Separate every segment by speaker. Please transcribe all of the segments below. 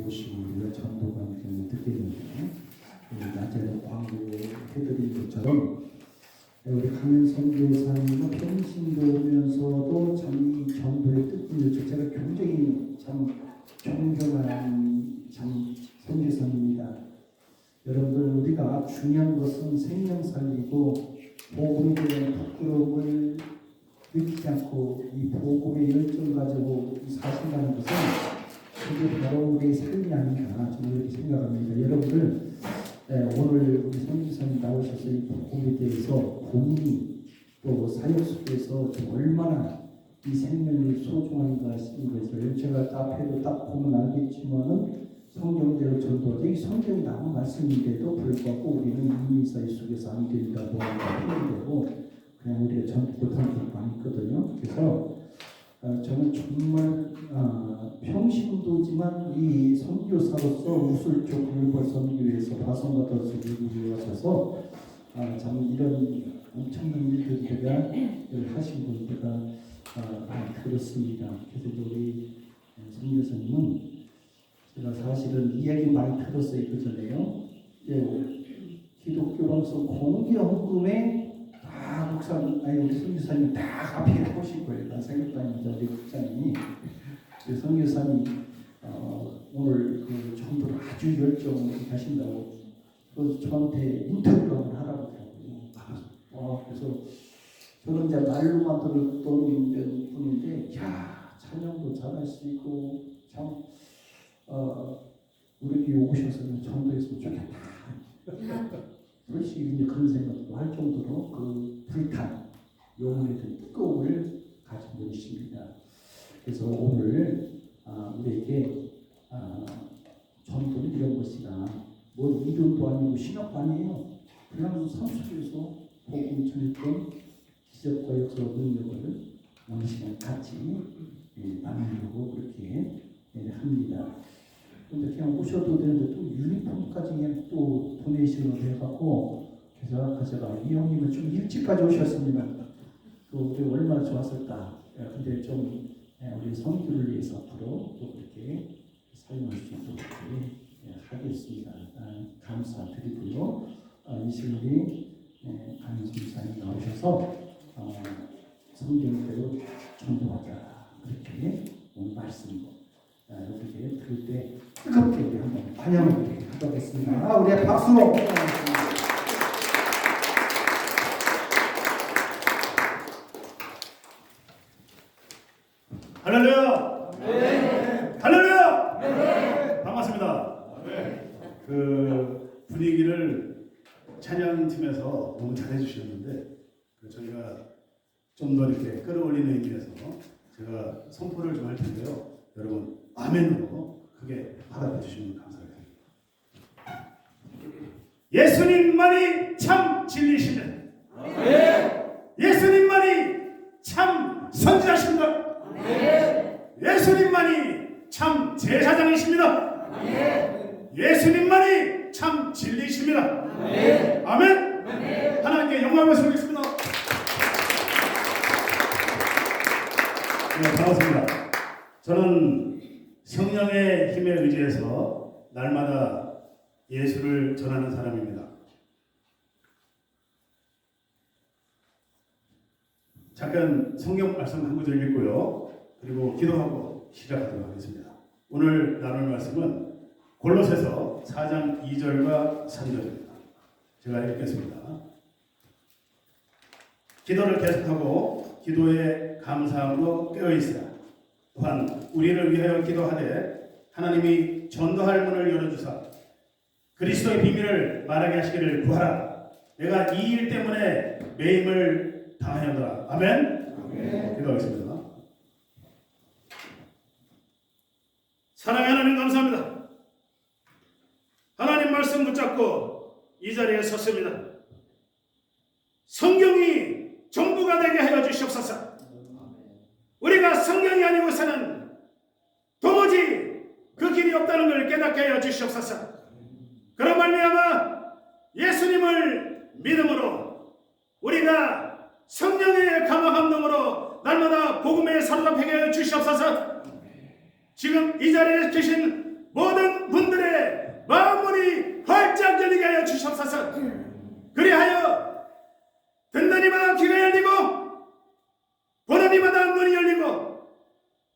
Speaker 1: 오시고 우리가 전도관 때문에 듣게 되는데 낮에 광고해드린 것처럼 우리 강현 선교사님은 평신도 오면서도 참 이 전도의 뜻을 제가 굉장히 참 존경하는 참 선교사입니다. 여러분들 우리가 중요한 것은 생명 살리고 복음에 대한 부끄러움을 느끼지 않고 이 복음의 열정 가지고 사신다는 것은 그게 바로 우리의 삶이 아닌가 저는 이렇게 생각합니다. 여러분들 오늘 우리 선교사님 나오셔서 이 복음에 대해서 고민이 또 사역 속에서 얼마나 이 생명이 소중한가 싶은 것을 제가 앞에도 딱 보면 알겠지만은 성경대로 전도하죠. 이 성경이 나온 말씀인데도 불구하고 우리는 이민사회 속에서 안 된다고 표현되고 그냥 우리가 전도 못하는 게 많이 있거든요. 그래서 저는 정말 평신도지만 이 선교사로서 우슬쪽 글벌 선교회에서 파송받아서 미국에 오셔서 참 이런 엄청난 일들을 하신 분들가 많이 들었습니다. 그래서 우리 선교사님은 제가 사실은 이야기 많이 들었어요. 그 전에요. 기독교로서 공개 헌금에 다 우리 선교사님 다 앞에 보실 거예요. 난 생각도 아닙니다. 우리 국장님이. 그 선교사님 오늘 그 전도를 아주 열정이 하신다고 그 저한테 인터뷰를 하라고 하더라고요. 그래서 저는 이제 말로만 듣던 분인데 야 찬양도 잘하시고 참 우리 교회 오셔서 전도했으면 좋겠다. 솔직히 이제 그런 생각도 할 정도로 그 불탄 영혼에 대한 뜨거움을 가진 분이십니다. 그래서 오늘 우리에게 전도는 이런 것이다. 뭐 이론도 아니고 신학도 아니에요. 그냥 삶 속에서 복음 전했던 기적과 역사 능력을 어느 시간 같이 나누려고 그렇게 합니다. 근데 그냥 오셔도 되는데 또 유니폼까지 그냥 또 도네이션으로 해갖고 그래서 제가 이 형님은 좀 일찍까지 오셨습니다. 또 우리 얼마나 좋았을까. 근데 좀 우리 선교를 위해서 앞으로 또 그렇게 사용할 수 있도록 하겠습니다. 감사드리고요. 이 시간에 강인수사님 나오셔서 성경대로 전도하자 그렇게 오늘 말씀 이렇게 들을 때 뜨겁게 우리 한번 환영을 하도록 하겠습니다. 우리 박수로
Speaker 2: 할렐루야! 네. 할렐루야! 네. 반갑습니다. 네. 그 분위기를 찬양팀에서 너무 잘해주셨는데 저희가 좀 더 이렇게 끌어올리는 의미에서 제가 선포를 좀 할 텐데요. 여러분 아멘으로 크게 받아봐 주시면 감사하겠습니다. 예수님만이 참 진리시다. 예수님만이 참 선지자십니다. 예수님만이 참 제사장이십니다. 예수님만이 참 진리십니다. 아멘. 하나님께 영광을 돌리겠습니다. 네, 반갑습니다. 저는 성령의 힘에 의지해서 날마다 예수를 전하는 사람입니다. 잠깐 성경 말씀 한 구절 읽고요. 그리고 기도하고 시작하도록 하겠습니다. 오늘 나눌 말씀은 골로새서 4장 2절과 3절입니다. 제가 읽겠습니다. 기도를 계속하고 기도에 감사함으로 깨어있으라. 또한 우리를 위하여 기도하되 하나님이 전도할 문을 열어주사 그리스도의 비밀을 말하게 하시기를 구하라. 내가 이 일 때문에 매임을 당하였노라. 아멘. 기도하겠습니다. 사랑의 하나님 감사합니다. 하나님 말씀 붙잡고 이 자리에 섰습니다. 성경이 전부가 되게 하여 주시옵소서. 우리가 성경이 아니고서는 도무지 그 길이 없다는 걸 깨닫게 하여 주시옵소서. 그런 말미암아 예수님을 믿음으로 우리가 성령의 감화감동으로 날마다 복음에 사로잡히게 하여 주시옵소서. 지금 이 자리에 계신 모든 주옵소서. 그리하여 듣는 이마다 귀가 열리고 보는 이마다 눈이 열리고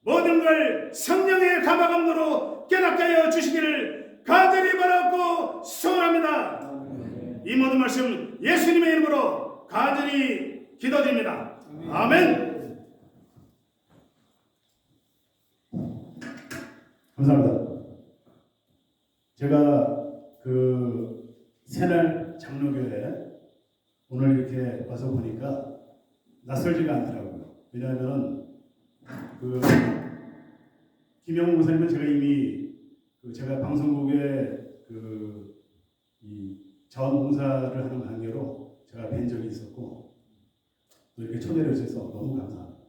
Speaker 2: 모든 걸 성령의 감화감로로 깨닫게 하여 주시기를 간절히 바라고 소원합니다. 이 모든 말씀 예수님의 이름으로 간절히 기도드립니다. 아멘. 감사합니다. 제가 그 새날 장로교회 오늘 이렇게 와서 보니까 낯설지가 않더라고요. 왜냐하면 그 김영우 목사님은 제가 이미 제가 방송국에 이 자원봉사를 하는 관계로 제가 뵌 적이 있었고 또 이렇게 초대를 해주셔서 너무 감사합니다.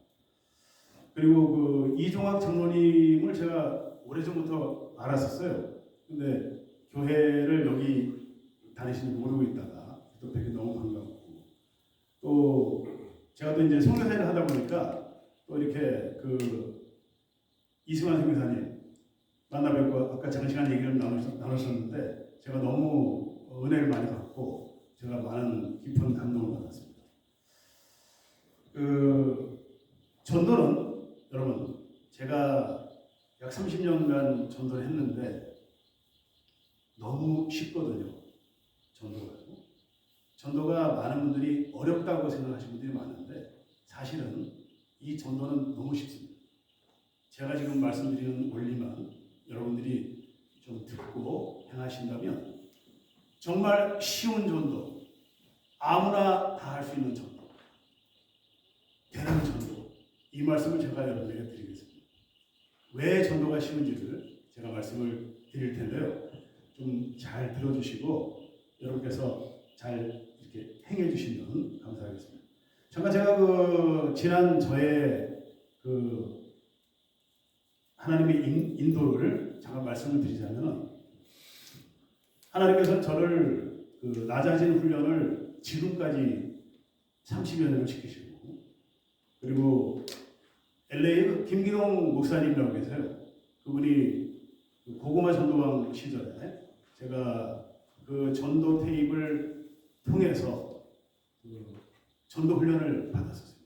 Speaker 2: 그리고 그 이종학 장로님을 제가 오래전부터 알았었어요. 근데 교회를 여기 다니시는 모르고 있다가 또 뵙기 너무 반갑고 또 제가 또 이제 선교사를 하다 보니까 또 이렇게 이승환 선교사님 만나 뵙고 아까 장시간 얘기를 나누셨는데 제가 너무 은혜를 많이 받고 제가 많은 깊은 감동을 받았습니다. 전도는 여러분 제가 약 30년간 전도를 했는데 너무 쉽거든요. 전도가 많은 분들이 어렵다고 생각하시는 분들이 많은데 사실은 이 전도는 너무 쉽습니다. 제가 지금 말씀드리는 원리만 여러분들이 좀 듣고 행하신다면 정말 쉬운 전도, 아무나 다 할 수 있는 전도, 되는 전도, 이 말씀을 제가 여러분에게 드리겠습니다. 왜 전도가 쉬운지를 제가 말씀을 드릴 텐데요. 좀 잘 들어주시고 여러분께서 잘 이렇게 행해 주시면 감사하겠습니다. 잠깐 제가 지난 저의 하나님의 인도를 잠깐 말씀을 드리자면 하나님께서 저를 낮아진 훈련을 지금까지 30여 년을 시키시고 그리고 LA 김기동 목사님이라고 계세요. 그분이 고구마 전도왕 시절에 제가 그 전도 테이프를 통해서 전도 훈련을 받았었어요.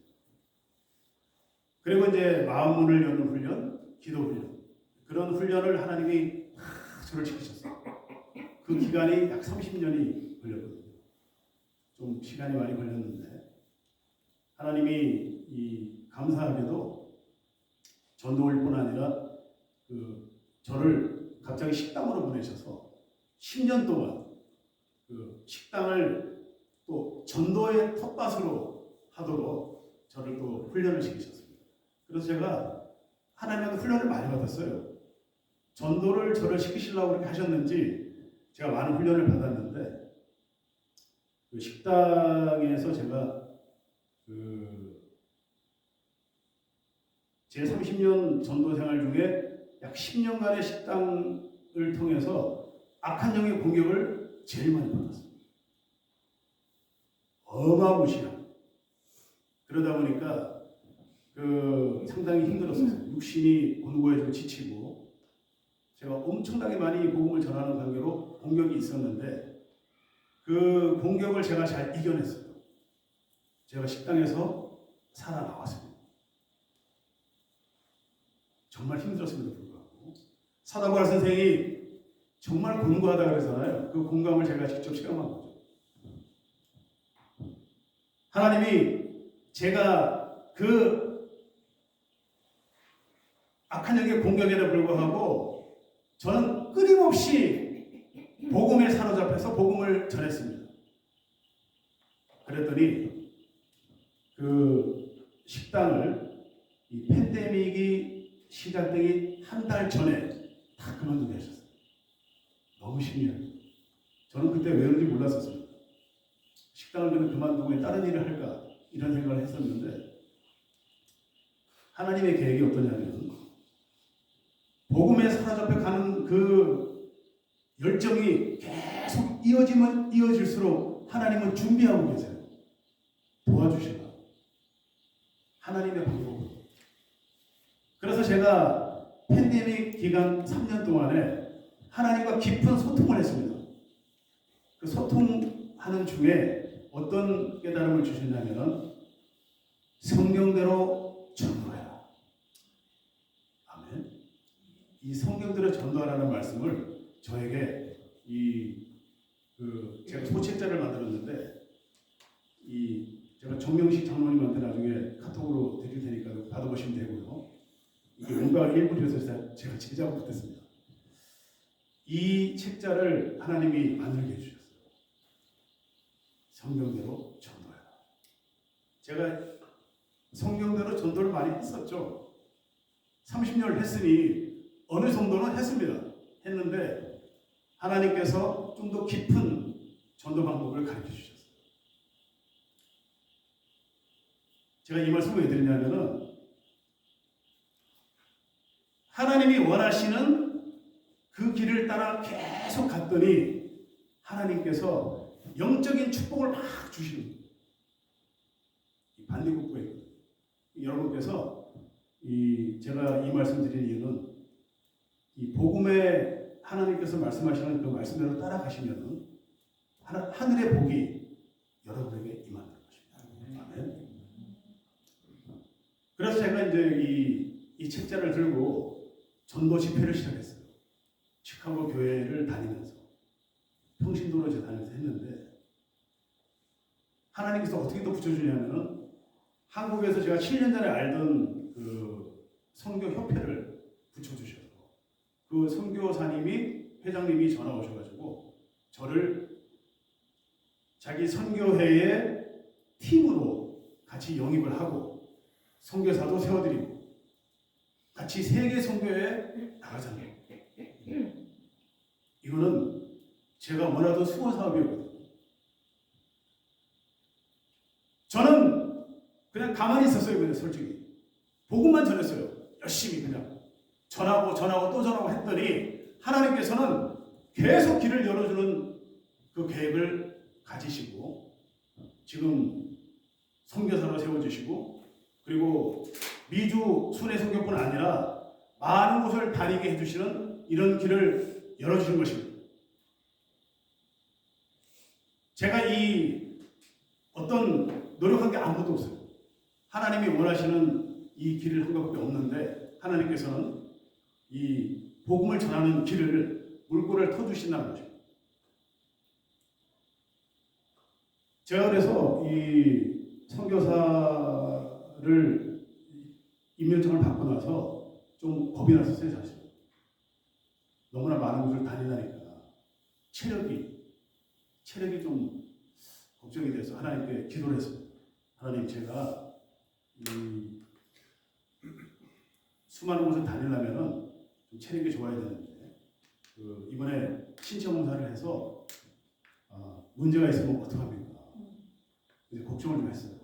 Speaker 2: 그리고 이제 마음 문을 여는 훈련, 기도 훈련 그런 훈련을 하나님이 저를 시키셨어요. 그 기간이 약 30년이 걸렸거든요. 좀 시간이 많이 걸렸는데 하나님이 감사하게도 전도일 뿐 아니라 저를 갑자기 식당으로 보내셔서 10년 동안 식당을 또 전도의 텃밭으로 하도록 저를 또 훈련을 시키셨습니다. 그래서 제가 하나님한테 훈련을 많이 받았어요. 전도를 저를 시키시려고 그렇게 하셨는지 제가 많은 훈련을 받았는데 식당에서 제가 제 30년 전도 생활 중에 약 10년간의 식당을 통해서 악한 영의 공격을 제일 많이 받았습니다. 어마무시한. 그러다 보니까 상당히 힘들었어요. 육신이 곤고해지고 지치고 제가 엄청나게 많이 복음을 전하는 관계로 공격이 있었는데 그 공격을 제가 잘 이겨냈어요. 제가 식당에서 살아나왔습니다. 정말 힘들었음에도 불구하고 사다구할 선생이 정말 공부하다 그러잖아요. 그 공감을 제가 직접 체험한 거죠. 하나님이 제가 악한 영의 공격에도 불구하고 저는 끊임없이 복음에 사로잡혀서 복음을 전했습니다. 그랬더니 식당을 이 팬데믹이 시작되기 한 달 전에 다 그만두게 하셨어요. 너무 신기해요. 저는 그때 왜 그런지 몰랐었습니다. 식당을 그만두고 다른 일을 할까 이런 생각을 했었는데 하나님의 계획이 어떠냐면 복음에 사로잡혀 가는 그 열정이 계속 이어지면 이어질수록 하나님은 준비하고 계세요. 도와주시라. 하나님의 방법으로. 그래서 제가 팬데믹 기간 3년 동안에 하나님과 깊은 소통을 했습니다. 그 소통하는 중에 어떤 깨달음을 주셨냐면은 성경대로 전도해라. 아멘. 이 성경대로 전도하라는 말씀을 저에게 제가 소책자를 만들었는데 제가 정명식 장로님한테 나중에 카톡으로 드릴 테니까 받아보시면 되고요. 이게 뭔가 일부에서 제가 제작을 못했습니다. 이 책자를 하나님이 만들게 해주셨어요. 성경대로 전도해라. 제가 성경대로 전도를 많이 했었죠. 30년을 했으니 어느 정도는 했는데 하나님께서 좀 더 깊은 전도 방법을 가르쳐 주셨어요. 제가 이 말씀을 왜 드리냐면은 하나님이 원하시는 그 길을 따라 계속 갔더니 하나님께서 영적인 축복을 막 주시는 거예요. 반대국부에 여러분께서 제가 이 말씀 드린 이유는 이 복음에 하나님께서 말씀하시는 그 말씀대로 따라가시면 하늘의 복이 여러분에게 임한다는 것입니다. 아멘. 그래서 제가 이제 이 책자를 들고 전도 집회를 시작했어요. 시카고 교회를 다니면서 평신도로 제가 다니면서 했는데 하나님께서 어떻게 또 붙여주냐면은 한국에서 제가 7년 전에 알던 그 선교협회를 붙여주셔서 그 선교사님이 회장님이 전화 오셔가지고 저를 자기 선교회의 팀으로 같이 영입을 하고 선교사도 세워드리고 같이 세계 선교회에 나가잖아요. 이거는 제가 원하던 수호 사업이었거든요. 저는 그냥 가만히 있었어요. 그냥 솔직히 복음만 전했어요. 열심히 그냥 전하고 또 전하고 했더니 하나님께서는 계속 길을 열어주는 그 계획을 가지시고 지금 선교사로 세워주시고 그리고 미주 순회 선교뿐 아니라 많은 곳을 다니게 해주시는 이런 길을 열어주신 것입니다. 제가 어떤 노력한 게 아무것도 없어요. 하나님이 원하시는 이 길을 한 것밖에 없는데 하나님께서는 이 복음을 전하는 길을 물꼬를 터주신다는 거죠. 제가 그래서 이 선교사를 임명장을 받고 나서 좀 겁이 났었어요, 사실. 너무나 많은 곳을 다니다니까 체력이 좀 걱정이 돼서 하나님께 기도를 했습니다. 하나님, 제가 수많은 곳을 다니려면은 좀 체력이 좋아야 되는데 이번에 신체 검사를 해서 문제가 있으면 어떡합니까? 이제 걱정을 좀 했어요.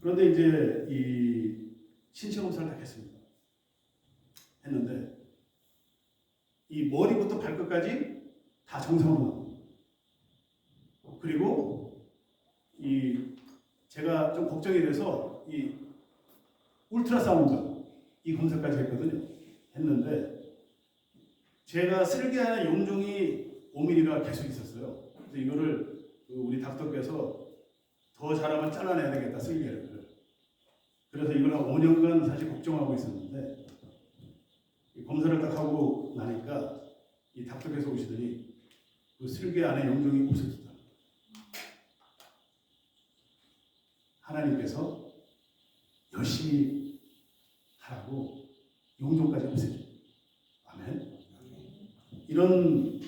Speaker 2: 그런데 이제 이 신체 검사를 다 했습니다. 했는데 이 머리부터 발끝까지 다 정상으로 나옵니다. 그리고 제가 좀 걱정이 돼서 이 울트라사운드 이 검사까지 했거든요. 했는데 제가 쓸게 하는 용종이 5mm가 계속 있었어요. 그래서 이거를 우리 닥터께서 더 잘하면 잘라내야 되겠다, 쓸개를. 그래서 이걸 한 5년간 사실 걱정하고 있었는데 검사를 딱 하고 나니까 이 닥터께서 오시더니 그 쓸개 안에 용종이 없어졌다. 하나님께서 열심히 하라고 용종까지 없애줍니다. 아멘. 이런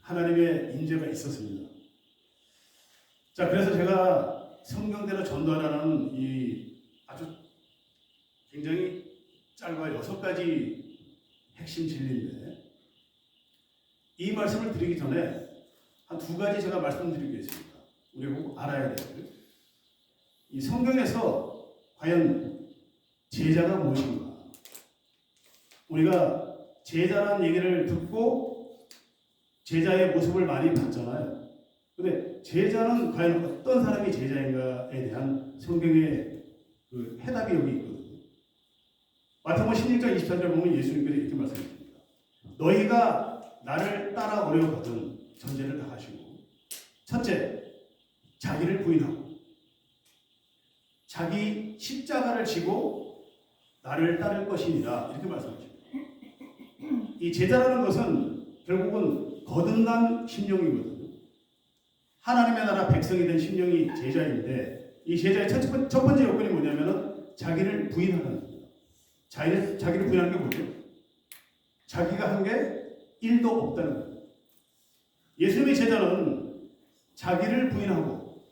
Speaker 2: 하나님의 인재가 있었습니다. 자, 그래서 제가 성경대로 전도하라는 이 아주 굉장히 짧아 6가지 핵심 진리인데 이 말씀을 드리기 전에 한 2가지 제가 말씀드리겠습니다. 우리가 꼭 알아야 될 이 성경에서 과연 제자가 무엇인가? 우리가 제자라는 얘기를 듣고 제자의 모습을 많이 봤잖아요. 근데 제자는 과연 어떤 사람이 제자인가에 대한 성경의 그 해답이 여기 있거든요. 마태복음 16장 24절 보면 예수님께서 이렇게 말씀하십니다. 너희가 나를 따라오려거든 전제를 다 하시고 첫째, 자기를 부인하고 자기 십자가를 지고 나를 따를 것이니라 이렇게 말씀하십니다. 이 제자라는 것은 결국은 거듭난 심령이거든요. 하나님의 나라 백성이 된 심령이 제자인데 이 제자의 첫 번째 요건이 뭐냐면은 자기를 부인하는 겁니다. 자기를 부인하는 게 뭐죠? 자기가 한 게 1도 없다는 거예요. 예수님의 제자는 자기를 부인하고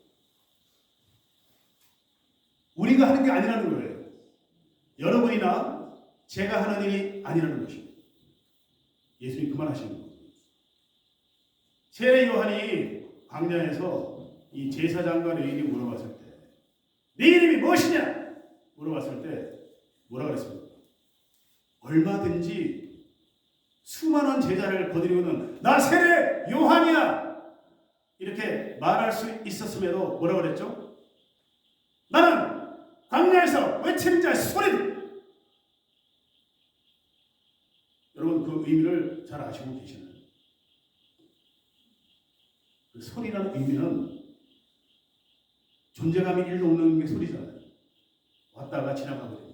Speaker 2: 우리가 하는 게 아니라는 거예요. 여러분이나 제가 하는 일이 아니라는 것입니다. 예수님이 그만하시는 거예요. 세례 요한이 광야에서 이 제사장과 레인이 물어봤을 때 네 이름이 무엇이냐? 물어봤을 때 뭐라 그랬습니까? 얼마든지 수많은 제자를 거느리고는 나 세례 요한이야! 이렇게 말할 수 있었음에도 뭐라 그랬죠? 나는 광야에서 외치는 자의 소리! 여러분 그 의미를 잘 아시고 계시나요? 그 소리라는 의미는 존재감이 1도 없는 게 소리잖아요. 왔다가 지나가거든요.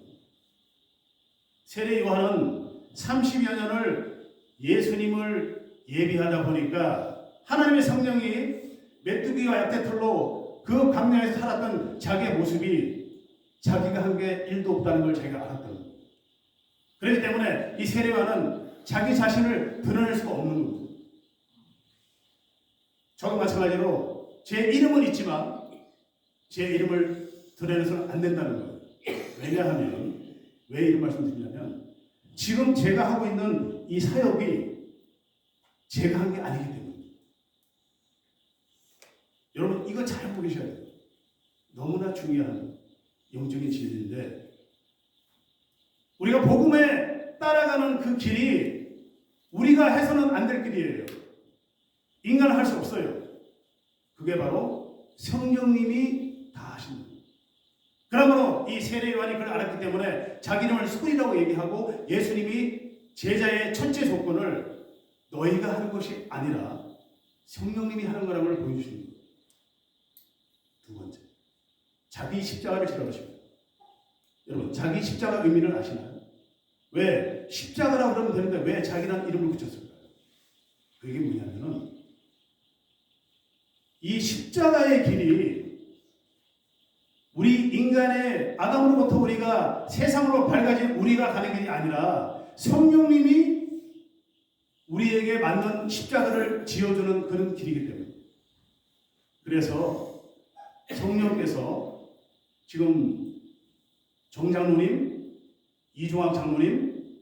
Speaker 2: 세례 요한은 30여 년을 예수님을 예비하다 보니까 하나님의 성령이 메뚜기와 약대털로 그 광야에서 살았던 자기의 모습이 자기가 한 게 1도 없다는 걸 자기가 알았던 거예요. 그렇기 때문에 이 세례 요한은 자기 자신을 드러낼 수가 없는 겁니다. 저도 마찬가지로 제 이름은 있지만 제 이름을 드러내서는 안 된다는 거예요. 왜냐하면 왜 이런 말씀드리냐면 지금 제가 하고 있는 이 사역이 제가 한 게 아니기 때문에 여러분 이거 잘 보셔야 돼요. 너무나 중요한 영적인 진리인데 우리가 복음에 따라가는 그 길이 우리가 해서는 안 될 길이에요. 인간은 할 수 없어요. 그게 바로 성령님이 다 하신 겁니다. 그러므로 이 세례 요한이 그걸 알았기 때문에 자기 이름을 소리라고 얘기하고 예수님이 제자의 첫째 조건을 너희가 하는 것이 아니라 성령님이 하는 거라는 걸 보여주십니다. 두 번째, 자기 십자가를 지라고 하십니다. 여러분 자기 십자가 의미를 아시나요? 왜 십자가라고 그러면 되는데 왜 자기라는 이름을 붙였을까요? 그게 뭐냐면은 이 십자가의 길이 우리 인간의 아담으로부터 우리가 세상으로 밝아진 우리가 가는 길이 아니라 성령님이 우리에게 만든 십자가를 지어주는 그런 길이기 때문에 그래서 성령께서 지금 정 장로님, 이종학 장로님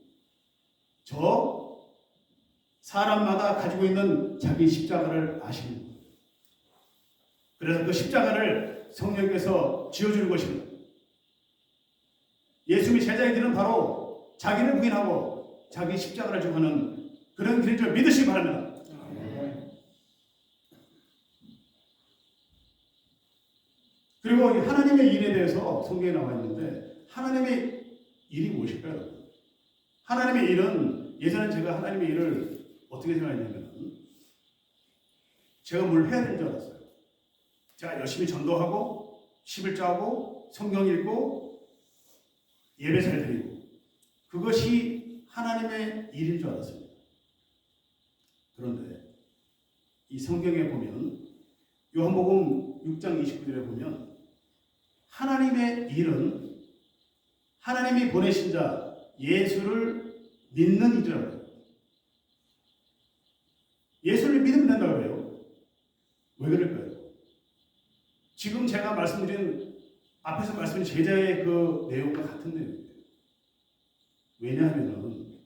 Speaker 2: 저 사람마다 가지고 있는 자기 십자가를 아시는 거예요. 그래서 그 십자가를 성령께서 지어주는 것입니다. 예수님의 제자들은 바로 자기를 부인하고 자기 십자가를 지고 하는 그런 길인 줄 믿으시기 바랍니다. 그리고 하나님의 일에 대해서 성경에 나와 있는데 하나님의 일이 무엇일까요? 하나님의 일은 예전에 제가 하나님의 일을 어떻게 생각했냐면 제가 뭘 해야 되는 줄 알았어요. 제가 열심히 전도하고 11조하고 성경 읽고 예배 잘 드리고 그것이 하나님의 일인 줄 알았습니다. 그런데 이 성경에 보면 요한복음 6장 29절에 보면 하나님의 일은 하나님이 보내신 자 예수를 믿는 일이라고 해요. 예수를 믿으면 된다고 해요. 왜 그럴까요? 지금 제가 말씀드린 앞에서 말씀드린 제자의 그 내용과 같은 내용이에요. 왜냐하면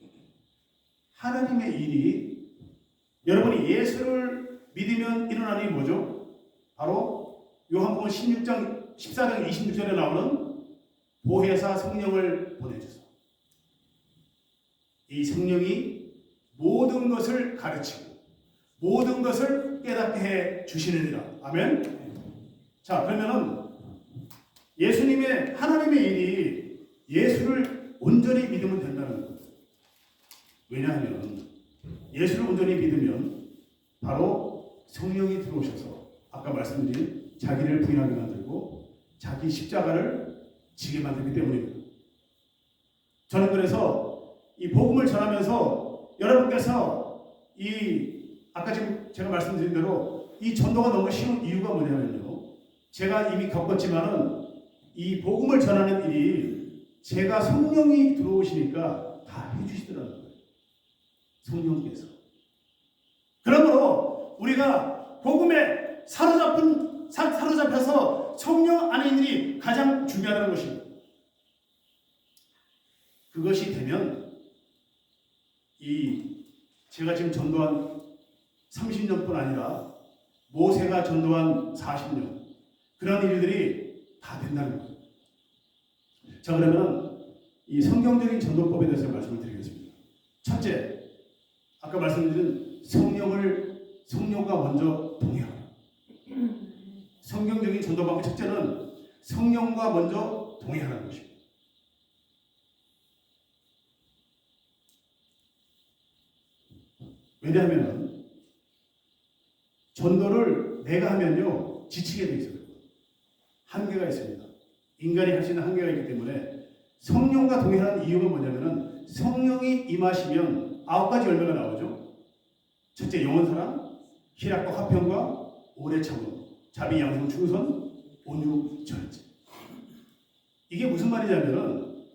Speaker 2: 하나님의 일이 여러분이 예수를 믿으면 일어나는 일이 뭐죠? 바로 요한복음 16장 14장 26절에 나오는 보혜사 성령을 보내주소. 이 성령이 모든 것을 가르치고 모든 것을 깨닫게 해 주시느니라. 아멘. 자, 그러면은 예수님의 하나님의 일이 예수를 온전히 믿으면 된다는 거예요. 왜냐하면 예수를 온전히 믿으면 바로 성령이 들어오셔서 아까 말씀드린 자기를 부인하게 만들고 자기 십자가를 지게 만들기 때문입니다. 저는 그래서 이 복음을 전하면서 여러분께서 아까 지금 제가 말씀드린 대로 이 전도가 너무 쉬운 이유가 뭐냐면요. 제가 이미 겪었지만은 이 복음을 전하는 일이 제가 성령이 들어오시니까 다 해주시더라는 거예요. 성령께서. 그러므로 우리가 복음에 사로잡혀서 성령 안에 있는 일이 가장 중요하다는 것입니다. 그것이 되면 제가 지금 전도한 30년뿐 아니라 모세가 전도한 40년 그런 일들이 다 된다는 거예요. 자, 그러면 이 성경적인 전도법에 대해서 말씀을 드리겠습니다. 첫째, 아까 말씀드린 성령과 먼저 동행하라. 성경적인 전도 방법 첫째는 성령과 먼저 동행하는 것입니다. 왜냐하면 전도를 내가 하면요 지치게 돼 있어요. 한계가 있습니다. 인간이 할 수 있는 한계가 있기 때문에 성령과 동행하는 이유가 뭐냐면은 성령이 임하시면 9가지 열매가 나오죠. 첫째, 영원사랑, 희락과 화평과 오래 참음, 자비, 양성, 충성, 온유, 절제. 이게 무슨 말이냐면은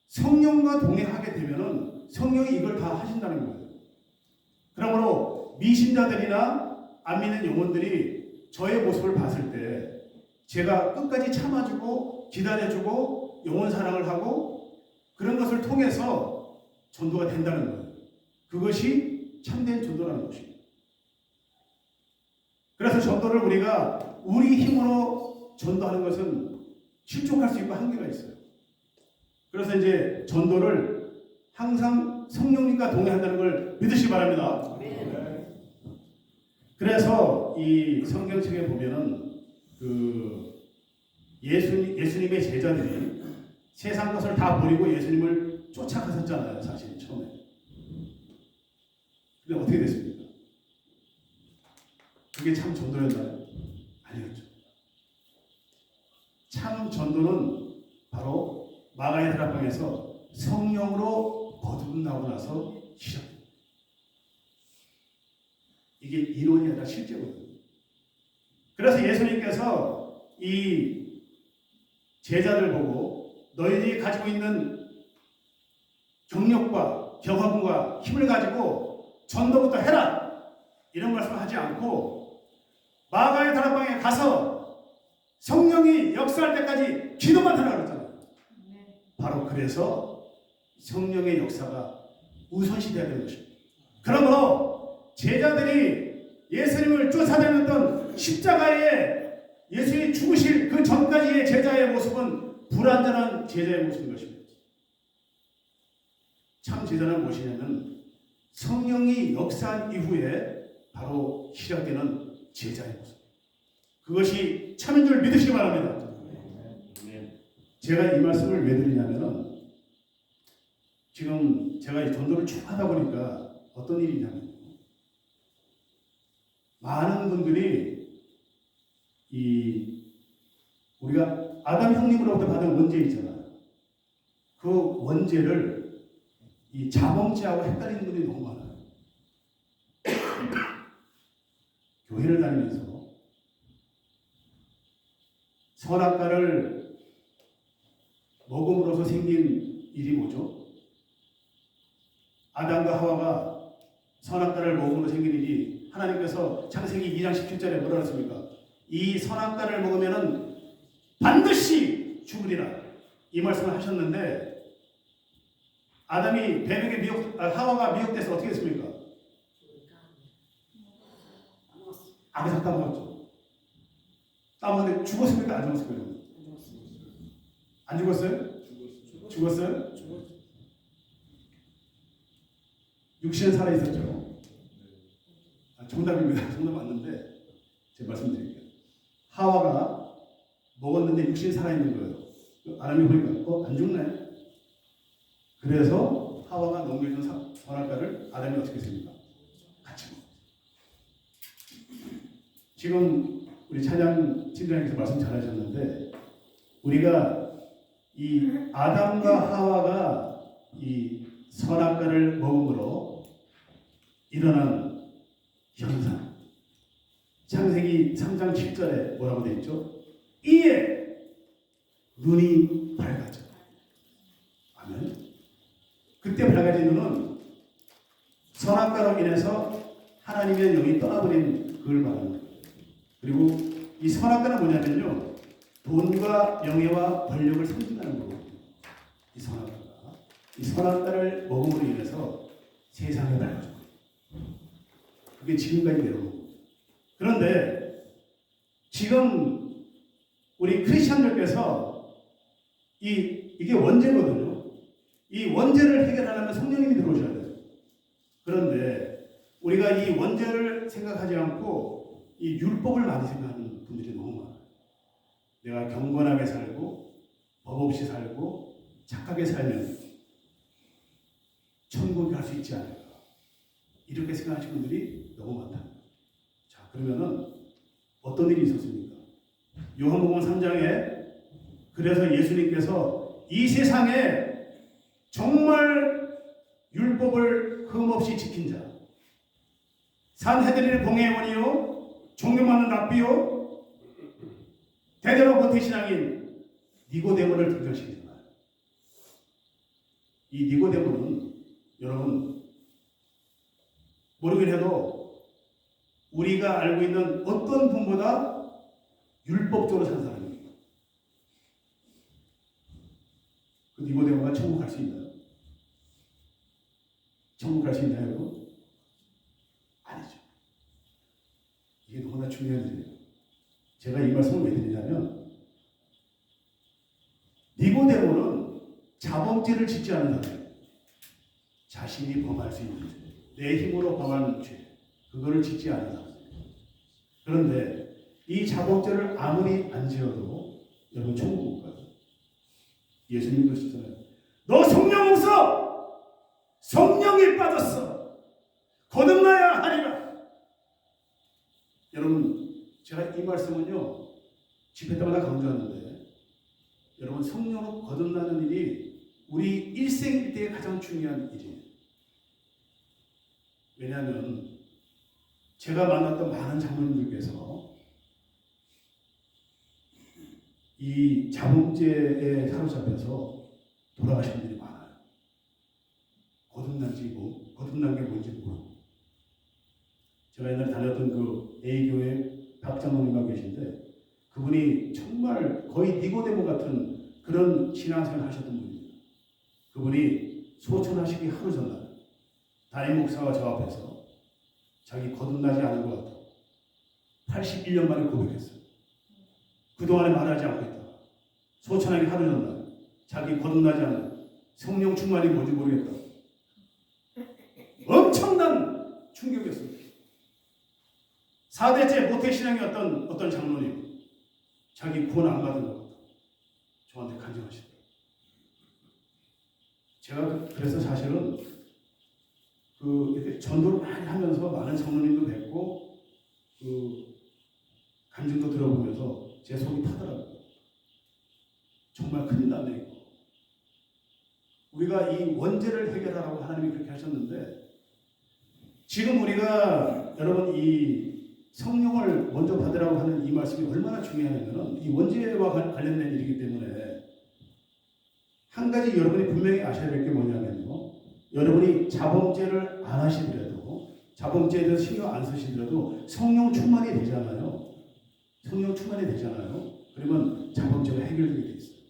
Speaker 2: 성령과 동행하게 되면은 성령이 이걸 다 하신다는 거예요. 그러므로 미신자들이나 안 믿는 영혼들이 저의 모습을 봤을 때 제가 끝까지 참아주고 기다려주고 영혼 사랑을 하고 그런 것을 통해서 전도가 된다는 거예요. 그것이 참된 전도라는 것입니다. 그래서 전도를 우리가 우리 힘으로 전도하는 것은 실족할 수 있고 한계가 있어요. 그래서 이제 전도를 항상 성령님과 동행한다는 걸 믿으시기 바랍니다. 그래서 이 성경책에 보면은 예수님의 제자들이 세상 것을 다 버리고 예수님을 쫓아갔었잖아요. 사실 처음에. 근데 어떻게 됐습니까? 그게 참 전도였나요? 아니었죠. 참 전도는 바로 마가의 다락방에서 성령으로 거듭나고 나서 시작됩니다. 이게 이론이 아니라 실제거든요. 그래서 예수님께서 이 제자들 보고 너희들이 가지고 있는 경력과 경험과 힘을 가지고 전도부터 해라 이런 말씀을 하지 않고 마가의 다락방에 가서 성령이 역사할 때까지 기도만 하라 그랬잖아요. 바로 그래서 성령의 역사가 우선시돼야 되는 것입니다. 그러므로 제자들이 예수님을 쫓아다녔던 십자가에 예수님이 죽으실 그 전까지의 제자의 모습은 불완전한 제자의 모습인 것입니다. 참 제자는 무엇이냐면 성령이 역사한 이후에 바로 시작되는 제자의 모습. 그것이 참인 줄 믿으시기 바랍니다. 제가 이 말씀을 왜 드리냐면 지금 제가 이 전도를 쭉 하다 보니까 어떤 일이냐면 많은 분들이 우리가 아담 형님으로부터 받은 원죄 있잖아요. 그 원죄를 이 자범죄하고 헷갈리는 분들이 너무 많아요. 교회를 다니면서 선악과를 먹음으로써 생긴 일이 뭐죠? 아담과 하와가 선악과를 먹음으로 생긴 일이 하나님께서 창세기 2장 17절에 뭐라 했습니까? 이 선악과를 먹으면은 반드시 죽으리라 이 말씀을 하셨는데 아담이 뱀에게 하와가 미혹돼서 어떻게 했습니까? 악에서 따먹었죠. 따먹었는데 죽었습니까? 안 죽었습니까? 안 죽었어요? 죽었어요? 육신은 살아있었죠. 정답입니다. 정답 맞는데 제가 말씀드릴게요. 하와가 먹었는데 육신이 살아있는 거예요. 아담이 보니까 안 죽네. 그래서 하와가 넘겨준 선악과를 아담이 어떻게 했습니까? 같이 먹었어요. 지금 우리 찬양 팀장님께서 말씀 잘하셨는데 우리가 이 아담과 하와가 이 선악과를 먹음으로 일어난 현상. 창세기 3장 7절에 뭐라고 되어 있죠? 이에 눈이 밝아져. 아멘. 그때 밝아진 눈은 선악과로 인해서 하나님의 영이 떠나버린 그걸 말하는 거예요. 그리고 이 선악과는 뭐냐면요, 돈과 명예와 권력을 상징하는 거거든요. 이 선악과가 이 선악과를 먹음으로 인해서 세상에 밝아져. 그게 지금까지 내려오는 거예요. 그런데 지금 우리 크리스천들께서 이게 원죄거든요. 이 원죄를 해결하려면 성령님이 들어오셔야 돼요. 그런데 우리가 이 원죄를 생각하지 않고 이 율법을 많이 생각하는 분들이 너무 많아요. 내가 경건하게 살고 법 없이 살고 착하게 살면 천국에 갈 수 있지 않을까, 이렇게 생각하시는 분들이 너무 많다. 자, 그러면은 어떤 일이 있었습니까? 요한복음 3장에 그래서 예수님께서 이 세상에 정말 율법을 흠없이 지킨 자, 산헤드린의 공회원이요, 존경받는 랍비요, 대대로 모태신앙인 니고데모를 등장시키잖아요. 이 니고데모는 여러분 모르긴 해도 우리가 알고 있는 어떤 분보다 율법적으로 사는 사람입니다. 그 니고데모가 천국 갈 수 있나요? 천국 갈 수 있나요, 여러분? 아니죠. 이게 너무나 중요한 일이에요. 제가 이 말씀을 왜 드리냐면, 니고데모는 자범죄를 짓지 않은 사람이에요. 자신이 범할 수 있는 죄, 내 힘으로 범하는 죄, 그거를 짓지 않은 사람이에요. 그런데 이 자범죄를 아무리 안 지어도 여러분 천국 못 가요. 예수님도 그러시잖아요. 너 성령 없어! 성령이 빠졌어! 거듭나야 하리라! 여러분, 제가 이 말씀은요, 집회 때마다 강조하는데, 여러분, 성령으로 거듭나는 일이 우리 일생일대의 가장 중요한 일이에요. 왜냐하면 제가 만났던 많은 장로님들께서 이 자범죄에 사로잡혀서 돌아가신 분들이 많아요. 거듭난 게 뭔지 모르고. 제가 옛날에 다녔던 그 A교회 박장로님가 계신데, 그분이 정말 거의 니고데모 같은 그런 신앙생활을 하셨던 분입니다. 그분이 소천하시기 하루 전날 담임 목사와 저 앞에서 자기 거듭나지 않은 것 같다고 81년 만에 고백했어요. 그동안에 말하지 않고 있다. 소천하기 하루 전날 자기 거듭나지 않은 성령 충만이 뭔지 모르겠다. 엄청난 충격이었습니다. 4대째 모태신앙의 어떤 장로님, 자기 구원 안 받은 것 같다. 저한테 간증하시더라고요. 제가 그래서 사실은 이렇게 전도를 많이 하면서 많은 장로님도 뵙고 간증도 들어보면서 제 속이 타더라고요. 정말 큰일 났네 이거. 우리가 이 원죄를 해결하라고 하나님이 그렇게 하셨는데, 지금 우리가 여러분 이 성령을 먼저 받으라고 하는 이 말씀이 얼마나 중요하냐면, 이 원죄와 관련된 일이기 때문에 한 가지 여러분이 분명히 아셔야 될 게 뭐냐면요, 여러분이 자범죄를 안 하시더라도, 자범죄에 대해서 신경 안 쓰시더라도 성령 충만이 되잖아요. 성령 충만이 되잖아요. 그러면 자범죄가 해결되게 돼 있어요.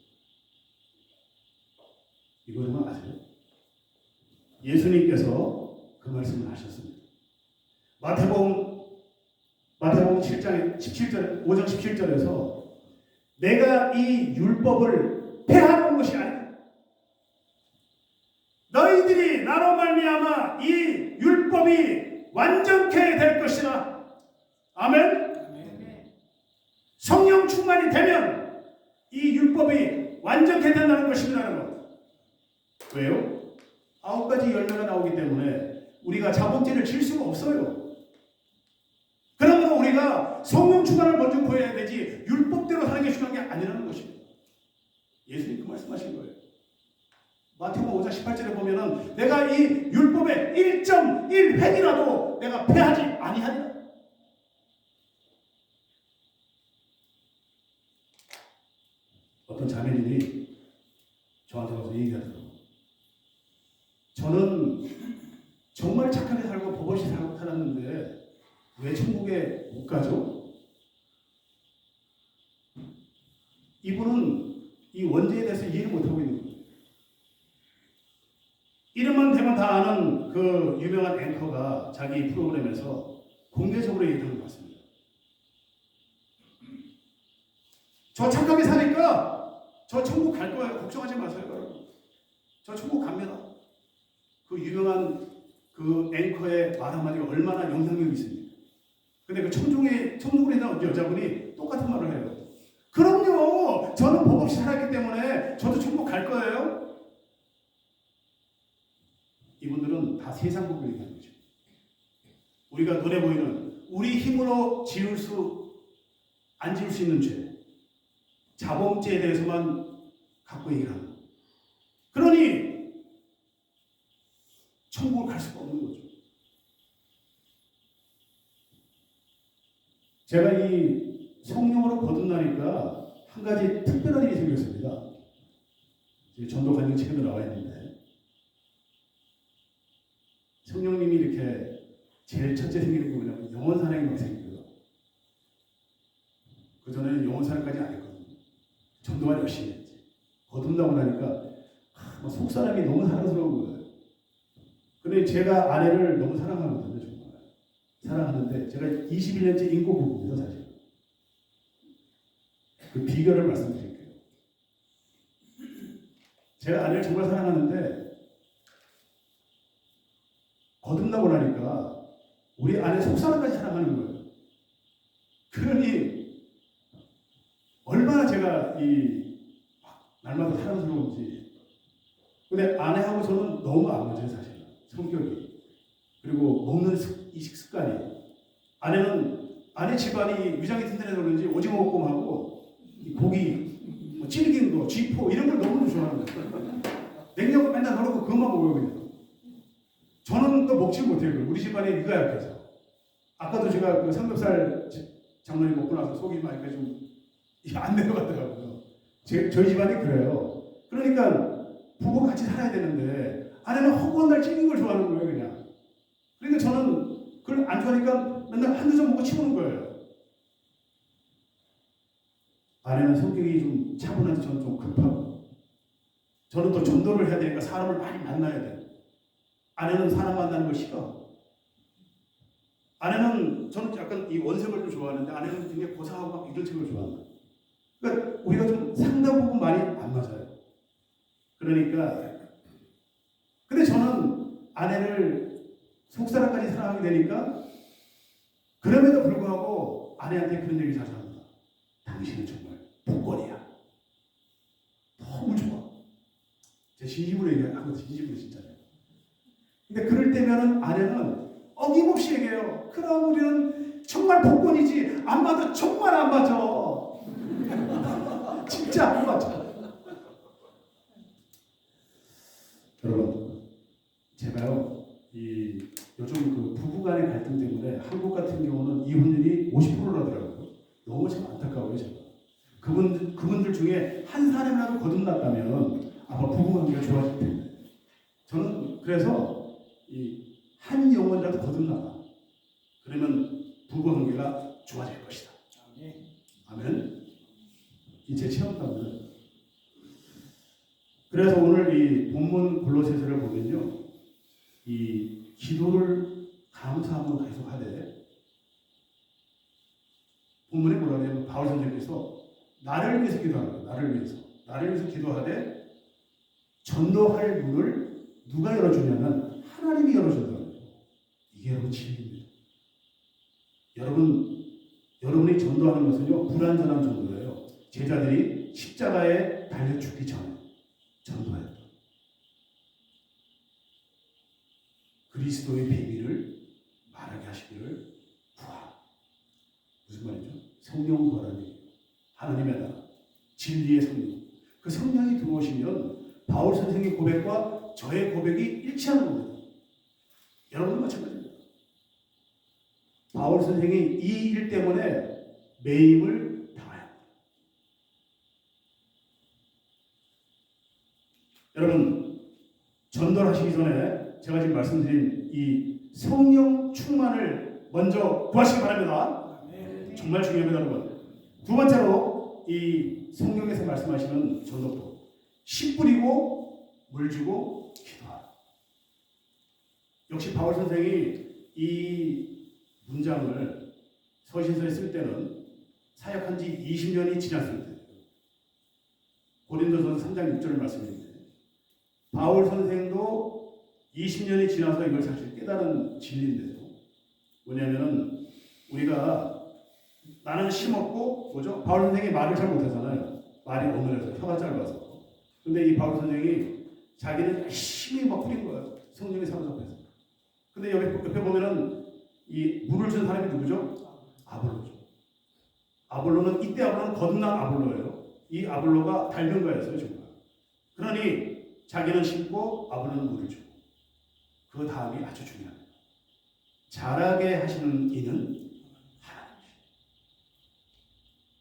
Speaker 2: 이거 좀 아세요? 예수님께서 그 말씀을 하셨습니다. 마태복음 7장 17절, 5장 17절에서 내가 이 율법을 폐하는 것이 아니다. 너희들이 나로 말미암아 이 율법이 완전케 될 것이라. 아멘. 성령 충만이 되면 이 율법이 완전케 된다는 것입니다, 여러분. 왜요? 9가지 열매가 나오기 때문에 우리가 자범죄를 질 수가 없어요. 그러므로 우리가 성령 먼저 구해야 되지 율법대로 사는 게 중요한 게 아니라는 것입니다. 예수님 그 말씀하신 거예요. 마태복음 5장 18절에 보면은 내가 이 율법의 1.1획이라도 내가 패하지 아니하리라. 어떤 자매님이 저한테 와서 얘기하더라고요. 저는 정말 착하게 살고 법 없이 살았는데 왜 천국에 못 가죠? 이분은 이 원죄에 대해서 이해를 못하고 있는 거예요. 이름만 대면 다 아는 그 유명한 앵커가 자기 프로그램에서 공개적으로 얘기하는 것 같습니다. 저 착하게 사니까 저 천국 갈 거예요. 걱정하지 마세요, 여러분. 저 천국 갑니다. 그 유명한 그 앵커의 말 한마디가 얼마나 영향력이 있습니까? 근데 그 청중에 있는 여자분이 똑같은 말을 해요. 그럼요. 저는 법 없이 살았기 때문에 저도 천국 갈 거예요. 이분들은 다 세상 법을 얘기하는 거죠. 우리가 눈에 보이는 우리 힘으로 안 지울 수 있는 죄, 자범죄에 대해서만 갖고 얘기를 하는 거예요. 그러니 천국을 갈 수가 없는 거죠. 제가 이 성령으로 거듭나니까 한 가지 특별한 일이 생겼습니다. 전도 관련 책에도 나와 있는데 성령님이 이렇게 제일 첫째 생기는 게 뭐냐면 영원사랑이 막 생겨요. 그전에는 영원사랑까지 안 했거든요. 전도만 열심히 했지. 거듭나고 나니까 속사람이 너무 사랑스러운 거예요. 근데 제가 아내를 너무 사랑하거든요. 정말 사랑하는데 제가 21년째 인고 부부입니다. 사실 그 비결을 말씀드릴게요. 제가 아내를 정말 사랑하는데 거듭나고 나니까 우리 아내 속사람까지 사랑하는 거예요. 그러니 얼마나 제가 날마다 사랑스러운지. 근데 아내하고 저는 너무 안 맞아요, 사실. 성격이. 그리고 먹는 이식 습관이. 아내 집안이 위장이 튼튼해서 그런지 오징어 볶음하고 고기, 찌르긴 거, 쥐포 이런 걸 너무 좋아하는 거예요. 냉장고 맨날 넣어놓고 그것만 먹어요, 그냥. 저는 또 먹지 못해요. 우리 집안에 이가 약해서. 아까도 제가 그 삼겹살 장모님 먹고 나서 속이 막 이렇게 좀 안 내려가더라고요. 저희 집안이 그래요. 그러니까 부부 같이 살아야 되는데 아내는 허구한 날 찌는 걸 좋아하는 거예요, 그냥. 그러니까 저는 그걸 안 좋아하니까 맨날 한두 점 먹고 치우는 거예요. 아내는 성격이 좀 차분한데 저는 좀 급하고. 저는 또 전도를 해야 되니까 사람을 많이 만나야 돼요. 아내는 사람 만나는 거 싫어. 저는 약간 이 원색을 좀 좋아하는데 아내는 굉장히 고상하고 막 이런 책을 좋아합니다. 그러니까 우리가 좀 상당 부분 많이 안 맞아요. 그러니까 근데 저는 아내를 속사람까지 사랑하게 되니까 그럼에도 불구하고 아내한테 그런 얘기 자주 합니다. 당신은 정말 복권이야. 너무 좋아. 제 진심으로 얘기하거든요. 진심으로 진짜요. 근데 그럴 때면은 아내는 어김없이 얘기해요. 그럼 우리는 정말 복권이지. 안 맞아. 정말 안 맞아. 진짜 안 맞아. 여러분, 제가요, 요즘 그 부부간의 갈등 때문에 한국 같은 경우는 이혼율이 50%라더라고요. 너무 참 안타까워요, 제가. 그분들 중에 한 사람이라도 거듭났다면 아마 부부관계가 좋아질 텐데. 저는 그래서 한 영혼이라도 거듭나가. 그러면 부부관계가 좋아질 것이다. 아멘. 이 제 체험담은. 그래서 오늘 이 본문 골로새서를 보면요, 이 기도를 감사함으로 계속 하되, 본문에 뭐라 그래요? 바울 선생님께서 나를 위해서 기도하는 거예요. 나를 위해서 기도하되 전도할 문을 누가 열어주냐면 하나님이 열어준다는 거예요. 이게 여러분 진리입니다. 여러분이 전도하는 것은요, 불완전한 전도예요. 제자들이 십자가에 달려 죽기 전에 전도해야 돼요. 그리스도의 비밀을 말하게 하시기를 구하라. 무슨 말이죠? 성령 거라니 하나님의 나라, 진리의 성령. 그 성령이 들어오시면 바울 선생의 고백과 저의 고백이 일치하는 겁니다. 여러분도 마찬가지입니다. 바울 선생이 이 일 때문에 매임을 당하여. 여러분, 전도하시기 전에 제가 지금 말씀드린 이 성령 충만을 먼저 구하시기 바랍니다. 정말 중요합니다, 여러분. 두 번째로 이 성경에서 말씀하시는 전도법, 씨 뿌리고 물 주고 기도하라. 역시 바울 선생이 이 문장을 서신서에 쓸 때는 사역한 지 20년이 지났을 때, 고린도전서 3장 6절 말씀인데, 바울 선생도 20년이 지나서 이걸 사실 깨달은 진리인데도, 뭐냐면은 우리가 나는 심었고, 뭐죠? 바울 선생이 말을 잘 못하잖아요. 말이 어눌해서 혀가 짧아서. 근데 이 바울 선생이 자기는 열심히 막 뿌린 거예요. 성령이 사로잡혀서. 근데 옆에 보면은 이 물을 준 사람이 누구죠? 아볼로죠. 아볼로는 이때 아볼로는 거듭난 아볼로예요. 이 아볼로가 닮은 거였어요, 정말. 그러니 자기는 심고 아볼로는 물을 주고. 그 다음이 아주 중요합니다. 자라게 하시는 이는 하나님이시죠.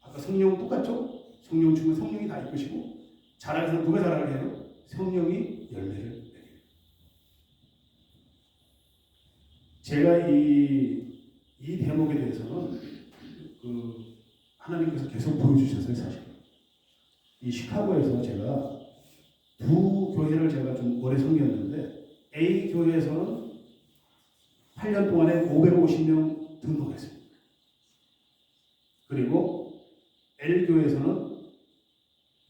Speaker 2: 아까 성령 똑같죠? 성령 주면 성령이 다 이끄시고, 자라게 하는 누가 자라게 해요? 성령이 열매를 내게. 제가 이 대목에 대해서는 하나님께서 계속 보여주셨어요, 사실. 이 시카고에서 제가 두 교회를 제가 좀 오래 섬겼는데, A 교회에서는 8년 동안에 550명 등록했습니다. 그리고 L 교회에서는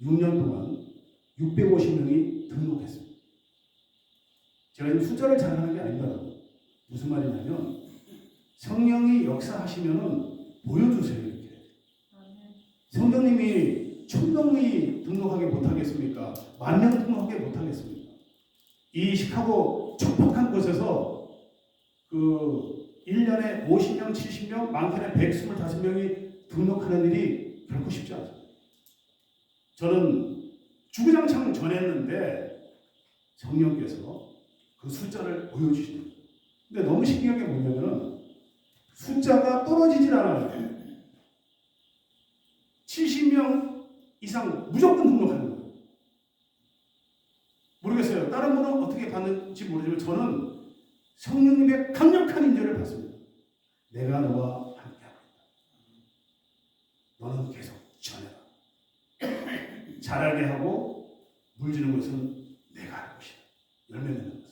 Speaker 2: 6년 동안 650명이 등록했습니다. 제가 지금 숫자를 잘하는 게 아닙니다. 무슨 말이냐면, 성령이 역사하시면은 보여주세요, 이렇게. 성령님이 1000명이 등록하게 못하겠습니까? 10,000명 등록하게 못하겠습니까? 이 시카고 척박한 곳에서 1년에 50명, 70명, 많게는 125명이 등록하는 일이 결코 쉽지 않습니다. 저는 주구장창 전했는데 성령께서 그 숫자를 보여주시는 거예요. 근데 너무 신기한 게 뭐냐면 숫자가 떨어지질 않아요. 70명 이상 무조건 등록하는 거예요. 모르겠어요. 다른 분은 어떻게 받는지 모르지만 저는 성령님의 강력한 인도를 받습니다. 내가 너와 함께하고 있다. 너는 계속 전해라. 자라게 하고 물 주는 것은 내가 할 것이다. 열매 맺는 것은.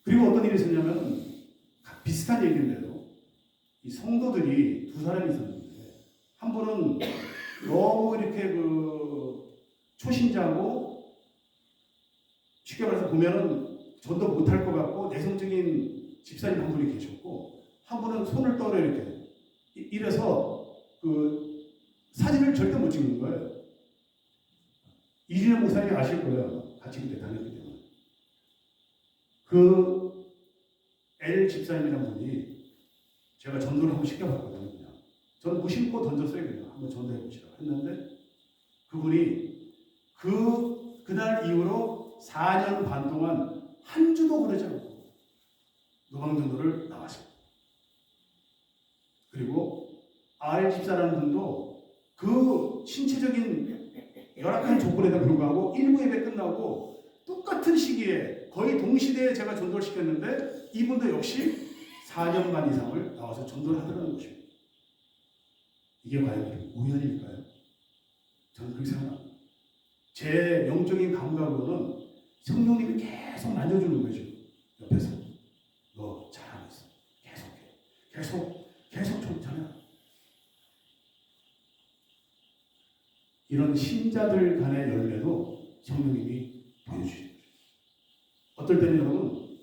Speaker 2: 그리고 어떤 일이 있었냐면 비슷한 얘기인데도 이 성도들이 두 사람이 있었는데, 한 분은 너무 이렇게 초신자고 쉽게 말해서 보면은 전도 못할 것 같고 내성적인 집사님 한 분이 계셨고, 한 분은 손을 떨어 이렇게 이래서 사진을 절대 못 찍는 거예요. 이준영 목사님이 아실 거예요. 같이 그때 다녔기 때문에. L 집사님이라는 분이 제가 전도를 한번 시켜봤거든요. 그냥. 저는 무심코 던졌어요. 그냥 한번 전도해보시라고 했는데, 그분이 그날 이후로 4년 반 동안 한 주도 그러지 않고 노방전도를 나왔습니다. 그리고 R 집사라는 분도 그 신체적인 열악한 조건에도 불구하고 일부 예배 끝나고 똑같은 시기에 거의 동시대에 제가 전도를 시켰는데, 이분도 역시 4년 반 이상을 나와서 전도를 하더라는 것입니다. 이게 과연 우연일까요? 저는 그렇게 생각합니다. 제 영적인 감각으로는 성령님이 계속 만져주는 거죠. 옆에서. 너 잘하고 있어. 계속 전하라. 이런 신자들 간의 열매도 성령님이 보여주시죠. 어떨 때는 여러분,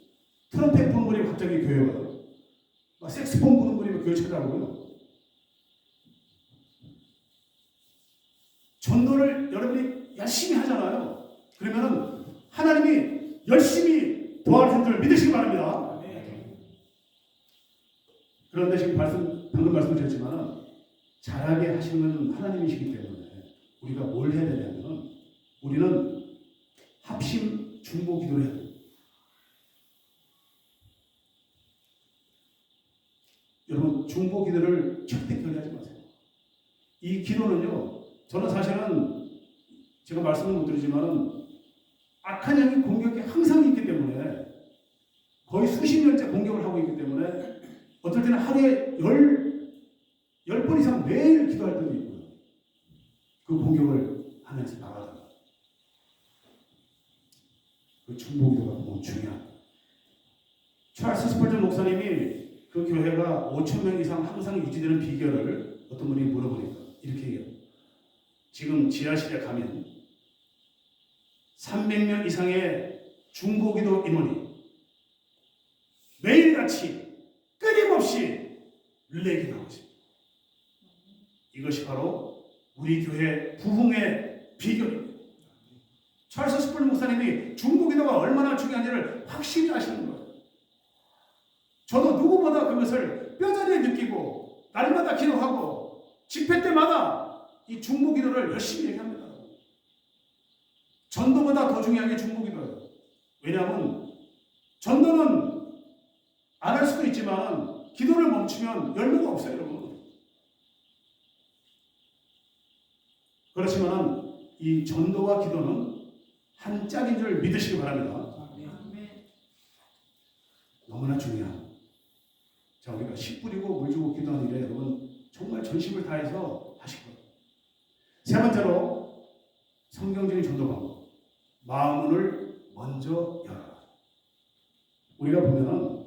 Speaker 2: 트럼펫 부는 분이 갑자기 교회 와요. 막 색스폰 부는 분이 교회 찾아오고요. 전도를 여러분이 열심히 하잖아요. 그러면은 하나님이 열심히 도와줄 줄 믿으시기 바랍니다. 그런데 지금 방금 말씀드렸지만 잘하게 하시는 하나님이시기 때문에 우리가 뭘 해야 되냐면 우리는 합심 중보 기도를 해야 돼요. 여러분 중보 기도를 절대 결의하지 마세요. 이 기도는요, 저는 사실은 제가 말씀을 못 드리지만은 악한 영의 공격이 항상 있기 때문에 거의 수십 년째 공격을 하고 있기 때문에 어떨 때는 하루에 10번 이상 매일 기도할 때도 있고요. 그 공격을 하면서 나가다가 그 중보 기도가 너무 중요합니다. 찰스 스펄전 목사님이 그 교회가 5천 명 이상 항상 유지되는 비결을 어떤 분이 물어보니까 이렇게 얘기해요. 지금 지하실에 가면 300명 이상의 중보기도 인원이 매일같이 끊임없이 릴레이 기도하고 있습니다. 이것이 바로 우리 교회 부흥의 비결입니다. 찰스 스펄전 목사님이 중보기도가 얼마나 중요한지를 확실히 아시는 거예요. 저도 누구보다 그것을 뼈저리게 느끼고 날마다 기도하고 집회 때마다 이 중보기도를 열심히 얘기합니다. 전도보다 더 중요한 게 중보기도예요. 왜냐하면 전도는 안 할 수도 있지만 기도를 멈추면 열매가 없어요, 여러분. 그렇지만 이 전도와 기도는 한 짝인 줄 믿으시기 바랍니다. 너무나 중요한. 자, 우리가 씨 뿌리고 물 주고 기도하는 일에 여러분 정말 전심을 다해서 하실 거예요. 세 번째로 성경적인 전도 방법. 마음을 먼저 열어라. 우리가 보면은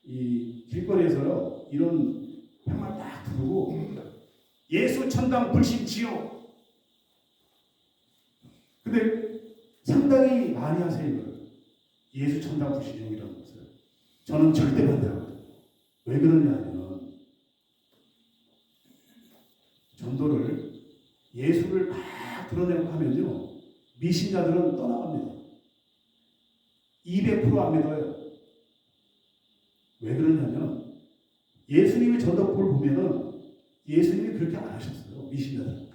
Speaker 2: 이 길거리에서요 이런 평말 딱 두르고 예수 천당 불신 지옥. 근데 상당히 많이 하세요 이걸. 예수 천당 불신 지옥이라는 것을. 저는 절대 반대하거든요. 왜 그러냐 하면 전도를 예수를 막 드러내고 하면요 미신자들은 떠나갑니다. 200% 안 믿어요. 왜 그러냐면 예수님의 전도법을 보면은 예수님이 그렇게 안 하셨어요. 미신자들.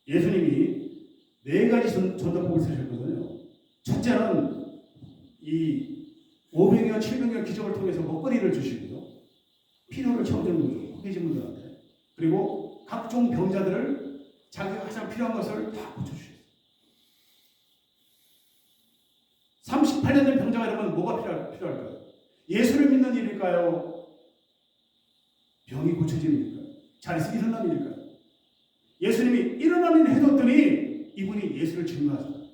Speaker 2: 예수님이 4가지 전도법을 쓰셨거든요. 첫째는 이 500여 700여 기적을 통해서 먹거리를 주시고요. 필요를 채워주는 거죠. 호기진 분들한테. 그리고 각종 병자들을 자기가 가장 필요한 것을 다 고쳐주셨어요. 38년 된 병자가 이러면 뭐가 필요할까요? 예수를 믿는 일일까요? 병이 고쳐지는 일일까요? 자리에서 일어나는 일일까요? 예수님이 일어나는 일 해뒀더니 이분이 예수를 증거하잖아요.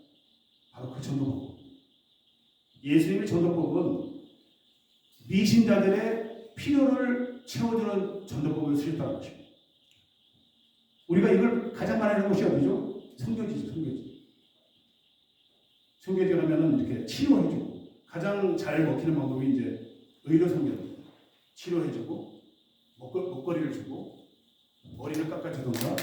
Speaker 2: 바로 그 전도법. 예수님의 전도법은 미신자들의 필요를 채워주는 전도법을 쓰셨다는 것입니다. 우리가 이걸 가장 많이 하는 곳이 어디죠? 성교지죠, 성교지. 성교지 가면은 이렇게 치료해주고, 가장 잘 먹히는 방법이 이제 의료 성교입니다. 치료해주고, 먹거리를 주고, 머리를 깎아주던가,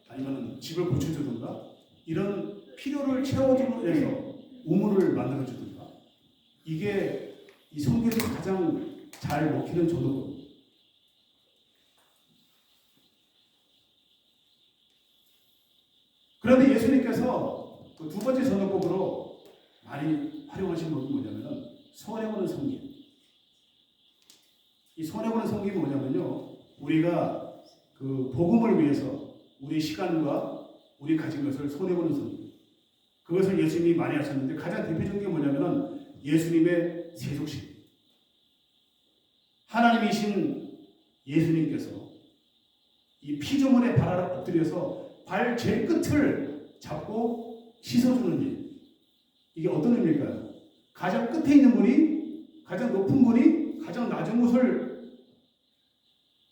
Speaker 2: 아니면 집을 고쳐주던가, 이런 필요를 채워주는 데서 우물을 만들어주던가, 이게 이 성경에서 가장 잘 먹히는 전도법입니다. 그런데 예수님께서 그 두 번째 전도법으로 많이 활용하신 것은 뭐냐면 손해보는 섬김. 이 손해보는 섬김이 뭐냐면요, 우리가 그 복음을 위해서 우리 시간과 우리 가진 것을 손해보는 섬김. 그것을 예수님이 많이 하셨는데 가장 대표적인 게 뭐냐면은 예수님의 세속식. 하나님이신 예수님께서 이 피조물의 발 아래 엎드려서 발 제일 끝을 잡고 씻어주는 일. 이게 어떤 의미일까요? 가장 끝에 있는 분이, 가장 높은 분이 가장 낮은 곳을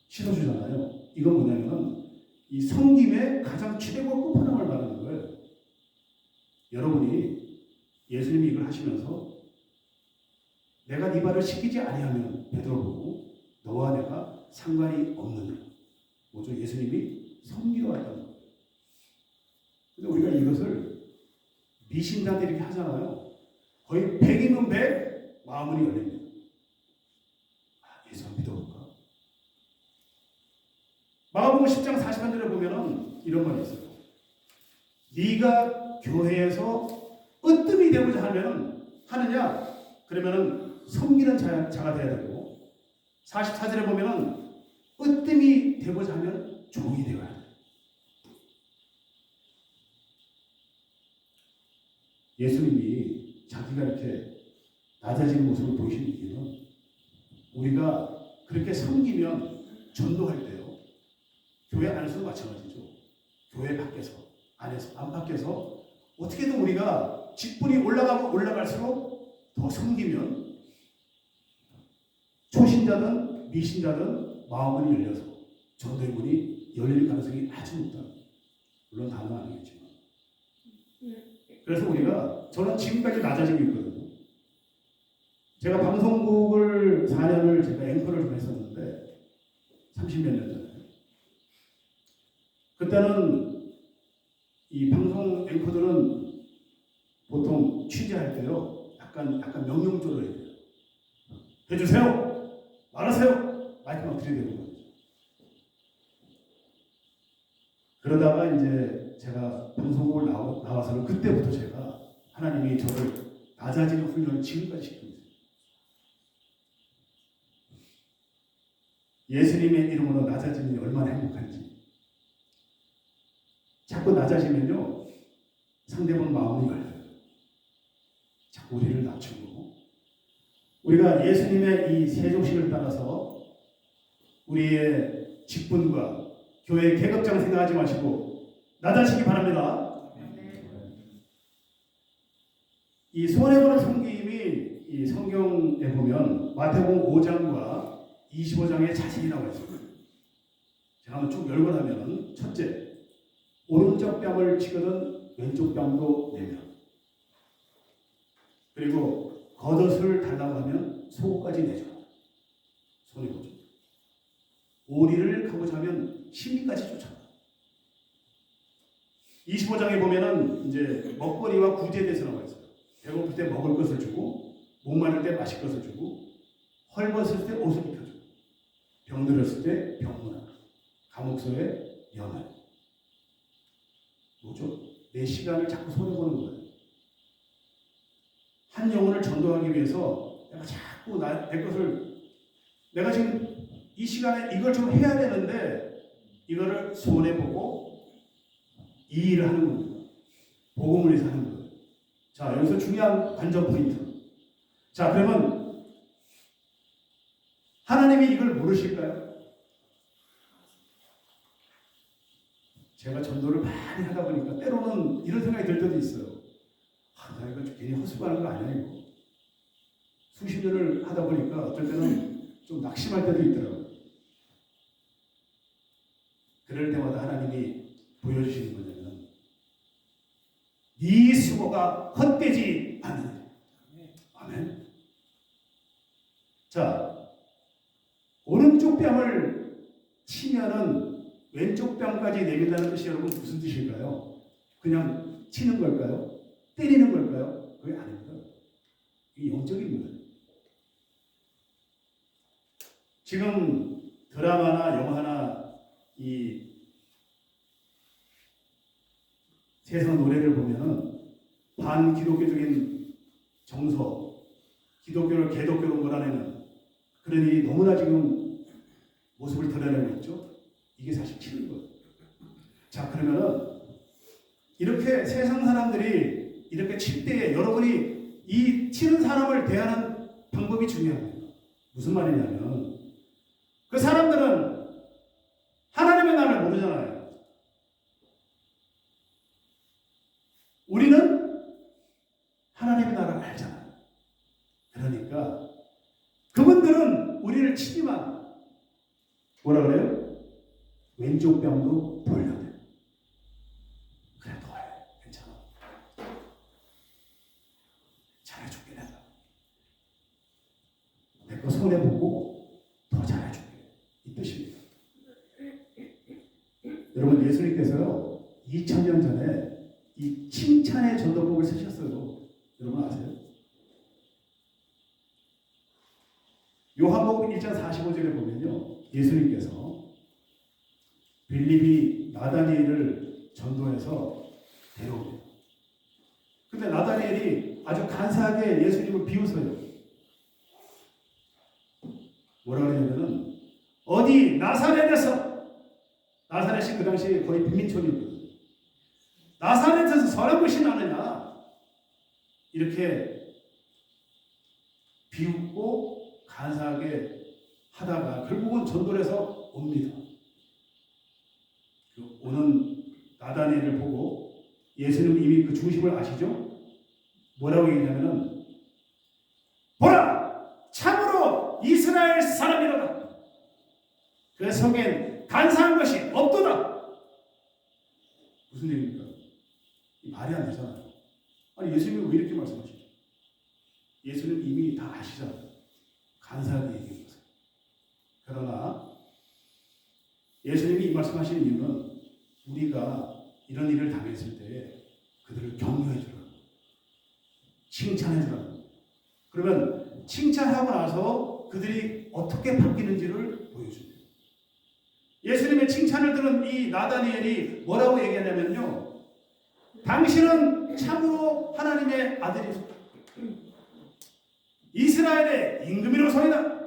Speaker 2: 씻어주잖아요. 이건 뭐냐면 이 섬김의 가장 최고 끝판왕을 말하는 거예요. 여러분이 예수님이 이걸 하시면서 내가 네 발을 씻기지 아니하면 베드로 보고 너와 내가 상관이 없느냐. 뭐죠? 예수님이 섬기러 왔다는 거예요. 근데 우리가 이것을 미신자들이 이렇게 하잖아요. 거의 100이면 100 마음이 열립니다. 아, 예수 믿어볼까? 이런 말이 있어요. 네가 교회에서 으뜸이 되고자 하느냐? 그러면은 섬기는 자가 돼야 되고 44절에 보면은 으뜸이 되고자 하면 종이 되어야 돼. 예수님이 자기가 이렇게 낮아지는 모습을 보이시는 이유는 우리가 그렇게 섬기면 전도할 때요. 교회 안에서도 마찬가지죠. 교회 밖에서, 안에서, 안 밖에서 어떻게든 우리가 직분이 올라가고 올라갈수록 더 섬기면 초신자든 미신자든 마음문이 열려서 전도의 문이 열릴 가능성이 아주 높다. 물론 다는 아니겠지만. 그래서 우리가 저는 지금까지 낮아지고 있거든요. 제가 방송국을 4년을 제가 앵커를 좀 했었는데 30몇 년 전에 그때는 이 방송 앵커들은 보통 취재할 때요 약간 명령조로 해야 돼요. 해주세요, 말하세요, 마이크 막 들이대는 거죠. 그러다가 이제 제가 방송국을 나와서는 그때부터 제가 하나님이 저를 낮아지는 훈련을 지금까지 시키고 있어요. 예수님의 이름으로 낮아지는 게 얼마나 행복한지. 자꾸 낮아지면요 상대방 마음이 열려요. 자꾸 우리를 낮추고 우리가 예수님의 이 세종식을 따라서 우리의 직분과 교회 계급장 생각하지 마시고 낮아지기 바랍니다. 이 손해보는 섬김이 이 성경에 보면 마태복음 5장과 25장에 자세히 나와 있습니다. 제가 한번 쭉 열고 나면 첫째, 오른쪽 뺨을 치거든 왼쪽 뺨도 내밀어. 그리고 겉옷을 달라고 하면 속옷까지 내줘. 손이 보죠. 오리를 가고자 하면 심리까지 쫓아가. 25장에 보면은 이제 먹거리와 구제에 대해서 나와 있어요. 배고플 때 먹을 것을 주고, 목마를 때 마실 것을 주고, 헐벗을 때 옷을 입혀주고, 병들었을 때 병문안, 감옥소에 연한. 뭐죠? 내 시간을 자꾸 손해보는 거예요. 한 영혼을 전도하기 위해서 내가 자꾸 내 것을 내가 지금 이 시간에 이걸 좀 해야 되는데 이거를 손해보고 이 일을 하는 겁니다. 복음을 위해서 하는 거예요. 자, 여기서 중요한 관전 포인트. 자, 그러면 하나님이 이걸 모르실까요? 제가 전도를 많이 하다 보니까 때로는 이런 생각이 들 때도 있어요. 나 이거 괜히 헛수고하는 거 아니야 이거. 수십 년을 하다 보니까 어떨 때는 좀 낙심할 때도 있더라고요. 그럴 때마다 하나님이 보여주시는 거냐면 네 수고가 헛되지 않으니. 아멘. 자, 오른쪽 뺨을 치면은 왼쪽 뺨까지 내민다는 뜻이 여러분 무슨 뜻일까요? 그냥 치는 걸까요? 때리는 걸까요? 그게 아닙니다. 이게 영적인 거예요. 지금 드라마나 영화나 이 세상 노래를 보면은 반기독교적인 정서, 기독교를 개독교로 몰아내는 그런 일이 너무나 지금 모습을 드러내고 있죠. 이게 사실 치는 거예요. 자, 그러면은 이렇게 세상 사람들이 이렇게 칠 때에 여러분이 이 치는 사람을 대하는 방법이 중요합니다. 무슨 말이냐면 그 사람들은 하나님의 나라를 모르잖아요. 우리는 하나님의 나라를 알잖아요. 그러니까 그분들은 우리를 치지만 뭐라 그래요? 왼쪽 뺨도 돌려대. 그래, 더 해. 괜찮아. 잘해줄게 내가. 내 거 손해보고 더 잘해줄게. 이 뜻입니다. 여러분, 예수님께서요 2000년 전에 이 칭찬의 전도법을 쓰셨어요. 여러분 아세요? 요한복음 1장 45절에 보면요 예수님께서 빌립이 나다니엘을 전도해서 데려옵니다. 근데 나다니엘이 아주 간사하게 예수님을 비웃어요. 뭐라 그러냐면은 어디 나사렛에서, 나사렛이 그 당시에 거의 빈민촌이거든요. 나사렛에서 선한 것이 나느냐, 이렇게 비웃고 간사하게 하다가 결국은 전도를 해서 옵니다. 그 오는 나다니엘을 보고 예수님 이미 그 중심을 아시죠? 뭐라고 얘기하냐면은 보라! 참으로 이스라엘 사람이로다. 그 속엔 간사한 것이 없도다. 무슨 얘기입니까? 말이 안 되잖아요. 아니 예수님이 왜 이렇게 말씀하시죠? 예수님 이미 다 아시잖아요. 간사하게 얘기해요. 그러나 예수님이 이 말씀하시는 이유는 우리가 이런 일을 당했을 때 그들을 격려해 주라고, 칭찬해 주라고. 그러면 칭찬하고 나서 그들이 어떻게 바뀌는지를 보여줍니다. 예수님의 칭찬을 들은 이 나다니엘이 뭐라고 얘기하냐면요, 당신은 참으로 하나님의 아들이다, 이스라엘의 임금이로소이다.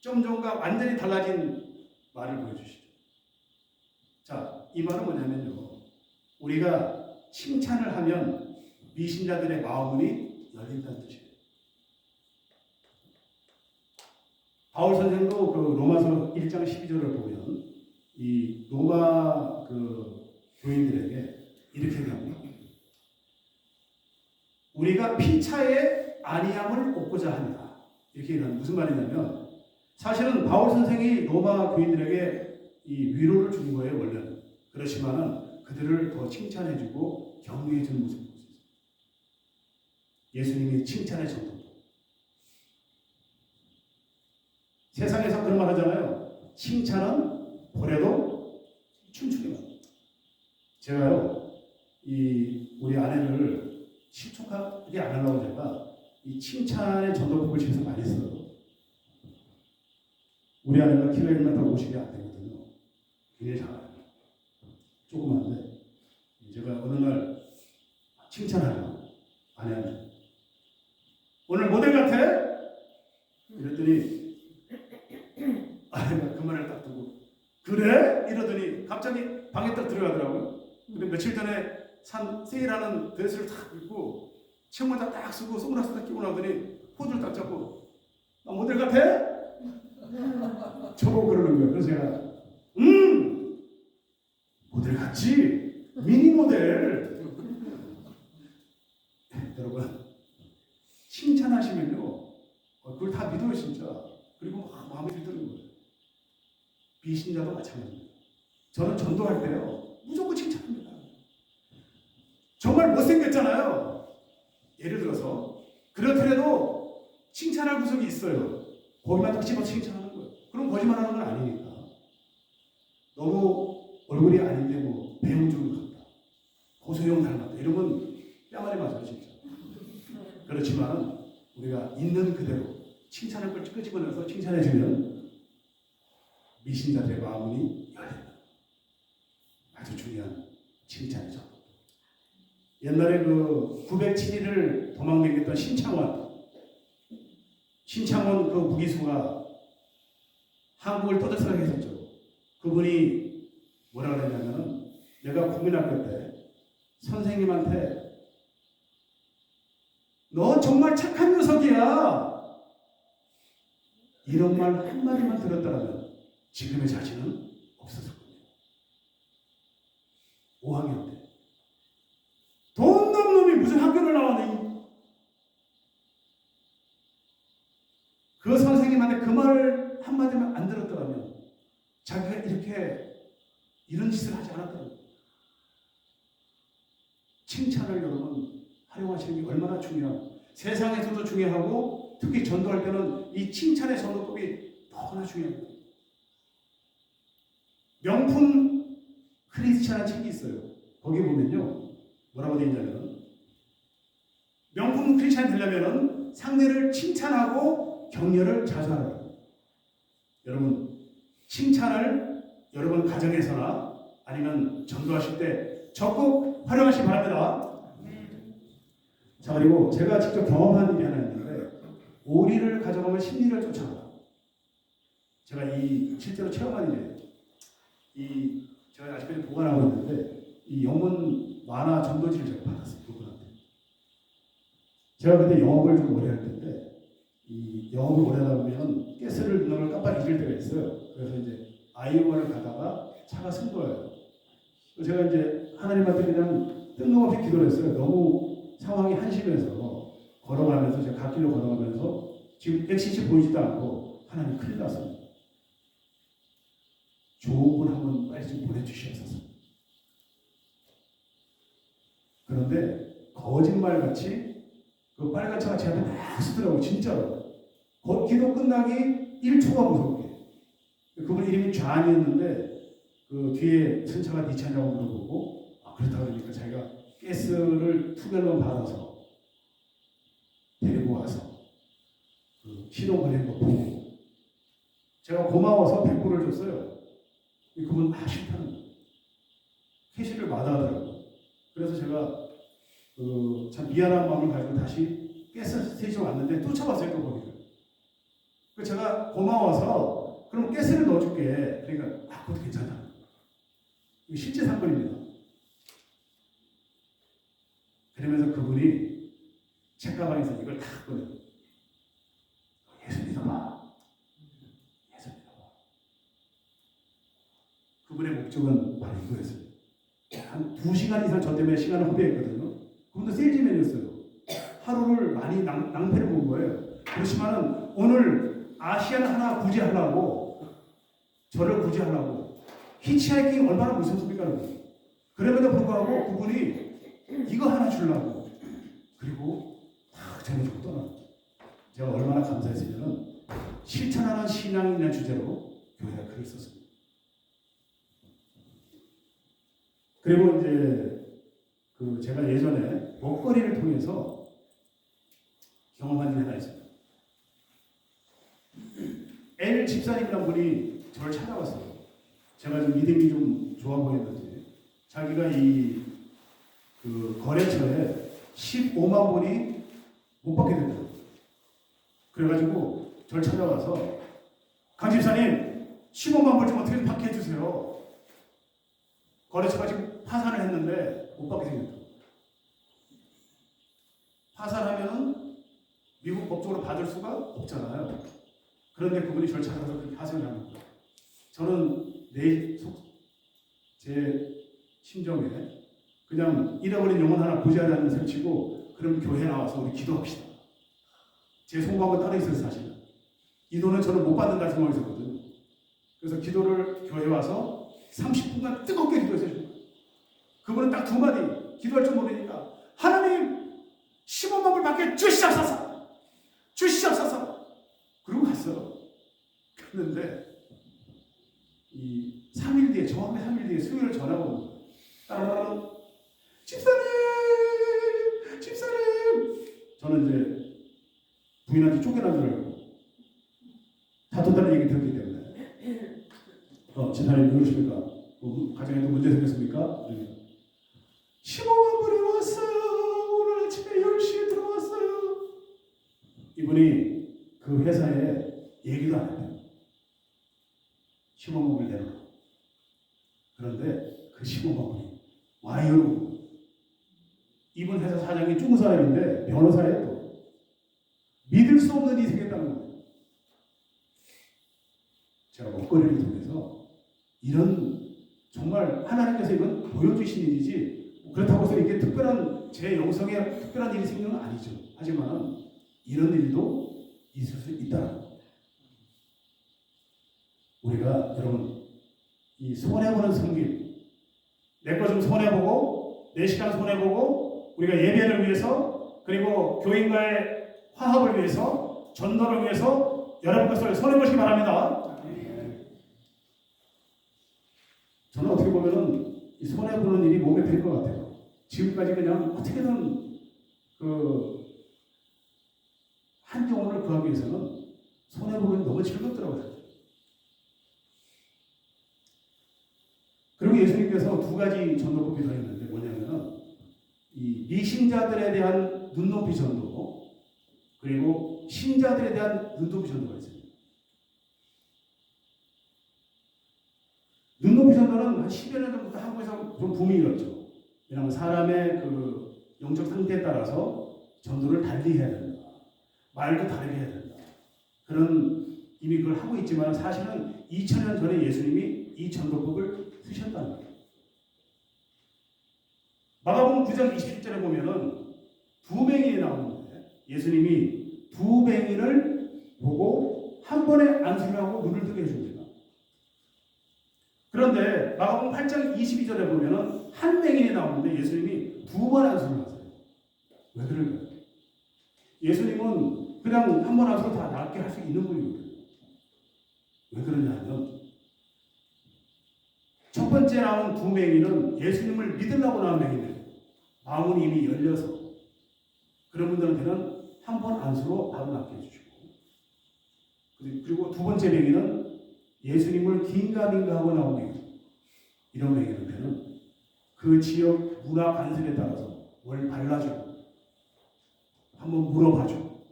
Speaker 2: 좀 전과 완전히 달라진 말을 보여주시죠. 자, 이 말은 뭐냐면요, 우리가 칭찬을 하면 미신자들의 마음문이 열린다는 뜻이에요. 바울 선생도 그 로마서 1장 12절을 보면 이 로마 그 교인들에게 이렇게 얘기합니다. 우리가 피차에 아니함을 얻고자 합니다. 이렇게 얘기하는, 무슨 말이냐면 사실은 바울 선생이 로마 교인들에게 이 위로를 준 거예요, 원래는. 그렇지만은 그들을 더 칭찬해주고 격려해주는 모습을 볼 수 있어요. 예수님이 칭찬의 전도. 세상에서 그런 말 하잖아요. 칭찬은 보래도 춤추기만. 제가요, 우리 아내를 실족하게 안 하려고 제가 이 칭찬의 전도법을 집에서 많이 써요. 우리 아내가 키가 1m 50이 안 되거든요. 굉장히 작아요. 조그만데 제가 어느 날 칭찬하려 아내한테 오늘 모델 같아? 이랬더니 아내가 그 말을 딱 듣고 그래? 이러더니 갑자기 방에 딱 들어가더라고요. 근데 며칠 전에 산 세일하는 드레스를 딱 입고 치마도 딱 쓰고 선글라스 딱 끼고 나더니 포즈를 딱 잡고 나 모델 같아? 저보고 그러는 거예요. 그래서 제가 모델 같지? 미니 모델. 여러분 칭찬하시면요 그걸 다 믿어요 진짜. 그리고 막 마음에 들더는 거예요. 비신자도 마찬가지입니다. 저는 전도할 때요 무조건 칭찬합니다. 정말 못생겼잖아요. 예를 들어서 그렇더라도 칭찬할 구석이 있어요. 거기만 딱 집어 칭찬하는 거예요. 그럼 거짓말하는 건 아니니까. 너무 얼굴이 아닌데 뭐 배우준 같다, 고소영 닮았다, 이런 건 뺨알이 맞아요 진짜. 그렇지만 우리가 있는 그대로 칭찬을 끄집어내서 칭찬해주면 미신자들의 마음이 열린다. 아주 중요한 칭찬이죠. 옛날에 그 907일을 도망다녔던 신창원 그 무기수가 한국을 떠들썩하게 했었죠. 그분이 뭐라 그랬냐면은 내가 국민학교 때 선생님한테 너 정말 착한 녀석이야 이런 말 한마디만 들었더라면 지금의 자신은 없었을 겁니다. 5학년 때 돈 없는 놈이 무슨 학교를 나왔니? 그 선생님한테 그 말 한마디만 안 들었더라면 자기가 이런 짓을 하지 않았다는 거예요. 칭찬을 여러분 활용하시는 게 얼마나 중요하고 세상에서도 중요하고 특히 전도할 때는 이 칭찬의 전도법이 너무나 중요합니다. 명품 크리스찬이라는 책이 있어요. 거기 보면요 뭐라고 되어 있냐면 명품 크리스찬이 되려면 상대를 칭찬하고 격려를 자주 하라. 여러분 칭찬을 여러분 가정에서나 아니면 전도하실 때 적극 활용하시기 바랍니다. 자, 그리고 제가 직접 경험한 일이 하나 있는데, 오리를 가져가면 심리를 쫓아가. 제가 실제로 체험한 일이에요. 제가 아직까지 보관하고 있는데, 이 영문 만화 전도지를 제가 받았어요. 그분한테. 제가 그때 영업을 좀 오래 할 텐데, 이 영업을 오래 하다 보면 가스를 눈을 깜빡 잊을 때가 있어요. 그래서 이제 아이오와를 가다가 차가 쓴 거예요. 제가 이제 하나님한테 그냥 뜬금없이 기도를 했어요. 너무 상황이 한심해서 걸어가면서, 제가 갓길로 걸어가면서 지금 엑시시 보이지도 않고, 하나님 큰일 났습니다. 좋은 분 한 분 빨리 좀 보내주시옵소서. 그런데 거짓말같이 그 빨간 차가 제 앞에 막 쓰더라고요. 진짜로. 기도 끝나기 1초가 무섭게. 그분 이름이 좌안이었는데, 그 뒤에 승차가 네 차냐고 물어보고, 그렇다 그러니까 자기가 가스를 2갤런 받아서 데리고 와서 그 시동 걸린 거 보고, 제가 고마워서 100불을 줬어요. 그분 싫다는 거예요. 캐시를 마다하더라고요. 그래서 제가 참 미안한 마음을 가지고 다시 가스 스테이션 왔는데 쫓아왔어요, 또 거기를. 제가 고마워서 그럼 가스를 넣어줄게. 그러니까 그것도 괜찮다. 이거 실제 사건입니다. 그러면서 그분이 책가방에서 이걸 다 꺼내요. 예수 믿어봐. 예수 믿어봐. 그분의 목적은 바로 이거였어요. 한 2시간 이상 저 때문에 시간을 허비했거든요. 그분도 세일즈맨이었어요. 하루를 많이 낭패를 본 거예요. 그렇지만은 오늘 아시안 하나 구제하려고, 저를 구제하려고, 히치하이킹 얼마나 무섭습니까? 그럼에도 불구하고 그분이 이거 하나 주려고, 그리고 탁 전해주고 떠나. 제가 얼마나 감사했으면 실천하는 신앙이라는 주제로 교회가 글을 썼습니다. 그리고 이제 제가 예전에 먹거리를 통해서 경험한 일이 하나 있습니다. 엘 집사님이란 분이 저를 찾아왔어요. 제가 좀 믿음이 좀 좋아 보였는지, 자기가 거래처에 15만 원이 못 받게 됐더라고요. 그래가지고 저를 찾아와서, 강 집사님 15만 불 좀 어떻게 받게 해주세요. 거래처가 지금 파산을 했는데 못 받게 생겼다. 파산하면은 미국 법적으로 받을 수가 없잖아요. 그런데 그분이 저를 찾아서 그렇게 하소연을 하는 거예요. 저는 제 심정에 그냥 잃어버린 영혼 하나 구제하자는 셈 치고, 그럼 교회 나와서 우리 기도합시다. 제 속마음은 따로 있어요, 사실은. 이 돈은 저는 못 받는다는 생각이 있었거든요. 그래서 기도를 교회에 와서 30분간 뜨겁게 기도했어요. 그분은 딱 2마디 기도할 줄 모르니까, 하나님 15만 불 받게 주시옵소서, 주시옵소서. 그러고 갔어요. 갔는데 3일 뒤에, 정확히 3일 뒤에 수요일 전화가 온 거예요. 따라라라, 집사님, 집사님. 저는 이제 부인한테 쫓겨난 줄 알고 다퉜다는 얘기 들었기 때문에, 집사님 누구십니까? 가정에도 문제 생겼습니까? 15만 불이 왔어요. 오늘 아침에 10시에 들어왔어요. 이분이 그 회사에 얘기도 안 해요. 15만 불이 되는 거. 그런데 그 15만 불이 와이어로, 이분 회사 사장이 중국 사람인데 변호사예요. 믿을 수 없는 일이 생겼다는 거예요. 제가 먹거리를 통해서 이런, 정말 하나님께서 이건 보여주신 일이지, 그렇다고 해서 이게 특별한, 제 영성에 특별한 일이 생기는 건 아니죠. 하지만 이런 일도 있을 수 있다는 거예요. 우리가 여러분, 이 손해보는 섬김, 내 거 좀 손해보고, 내 시간 손해보고, 우리가 예배를 위해서, 그리고 교인과의 화합을 위해서, 전도를 위해서 여러분 것을 손해보시기 바랍니다. 저는 어떻게 보면은 이 손해보는 일이 몸에 밴 것 같아요. 지금까지 그냥 어떻게든 한경원을 구하기 위해서는 손해보는 게 너무 즐겁더라고요. 두 가지 전도법이 더 있는데 뭐냐면은 이 미신자들에 대한 눈높이 전도 그리고 신자들에 대한 눈높이 전도가 있습니다. 눈높이 전도는 한 10여 년 전부터 한국에서 좀 붐이 일었죠. 왜냐하면 사람의 그 영적 상태에 따라서 전도를 달리 해야 된다. 말도 다르게 해야 된다. 그런 이미 그걸 하고 있지만 사실은 2000년 전에 예수님이 이 전도법을 쓰셨다는 거예요. 마가복음 9장 27절에 보면은 두 뱅이 나오는데 예수님이 두 뱅이를 보고 한 번에 안수를 하고 눈을 뜨게 해줍니다. 그런데 마가복음 8장 22절에 보면은 한 뱅이 나오는데 예수님이 두 번 안수를 하세요. 왜 그럴까요? 예수님은 그냥 한 번 안수로 다 낫게 할 수 있는 분이거든요. 왜 그러냐면 첫 번째 나온 두 맹인은 예수님을 믿으려고 나온 맹인이에요. 마음은 이미 열려서 그런 분들한테는 한 번 안수로 바로 낫게 해주시고 그리고 두 번째 맹인은 예수님을 긴가민가 하고 나온 맹인. 이런 맹인한테는 그 지역 문화 관습에 따라서 뭘 발라주고 한번 물어봐주고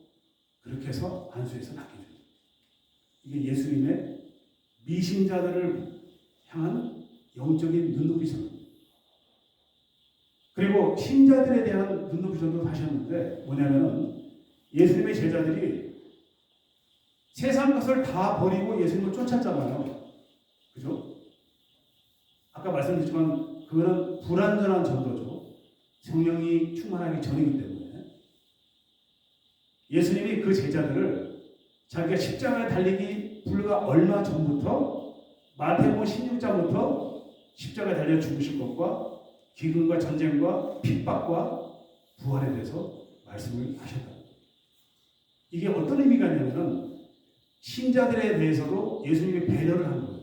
Speaker 2: 그렇게 해서 안수해서 낫게 해줘요. 이게 예수님의 미신자들을 향한 영적인 눈높이 전도. 그리고 신자들에 대한 눈높이 전도도 하셨는데 뭐냐면은 예수님의 제자들이 세상 것을 다 버리고 예수님을 쫓았잖아요. 그죠? 아까 말씀드렸지만 그거는 불완전한 전도죠. 성령이 충만하기 전이기 때문에 예수님이 그 제자들을 자기가 십자가에 달리기 불과 얼마 전부터 마태복음 16장부터 십자가에 달려 죽으실 것과 기근과 전쟁과 핍박과 부활에 대해서 말씀을 하셨다. 이게 어떤 의미가 있냐면은 신자들에 대해서도 예수님이 배려를 한 거예요.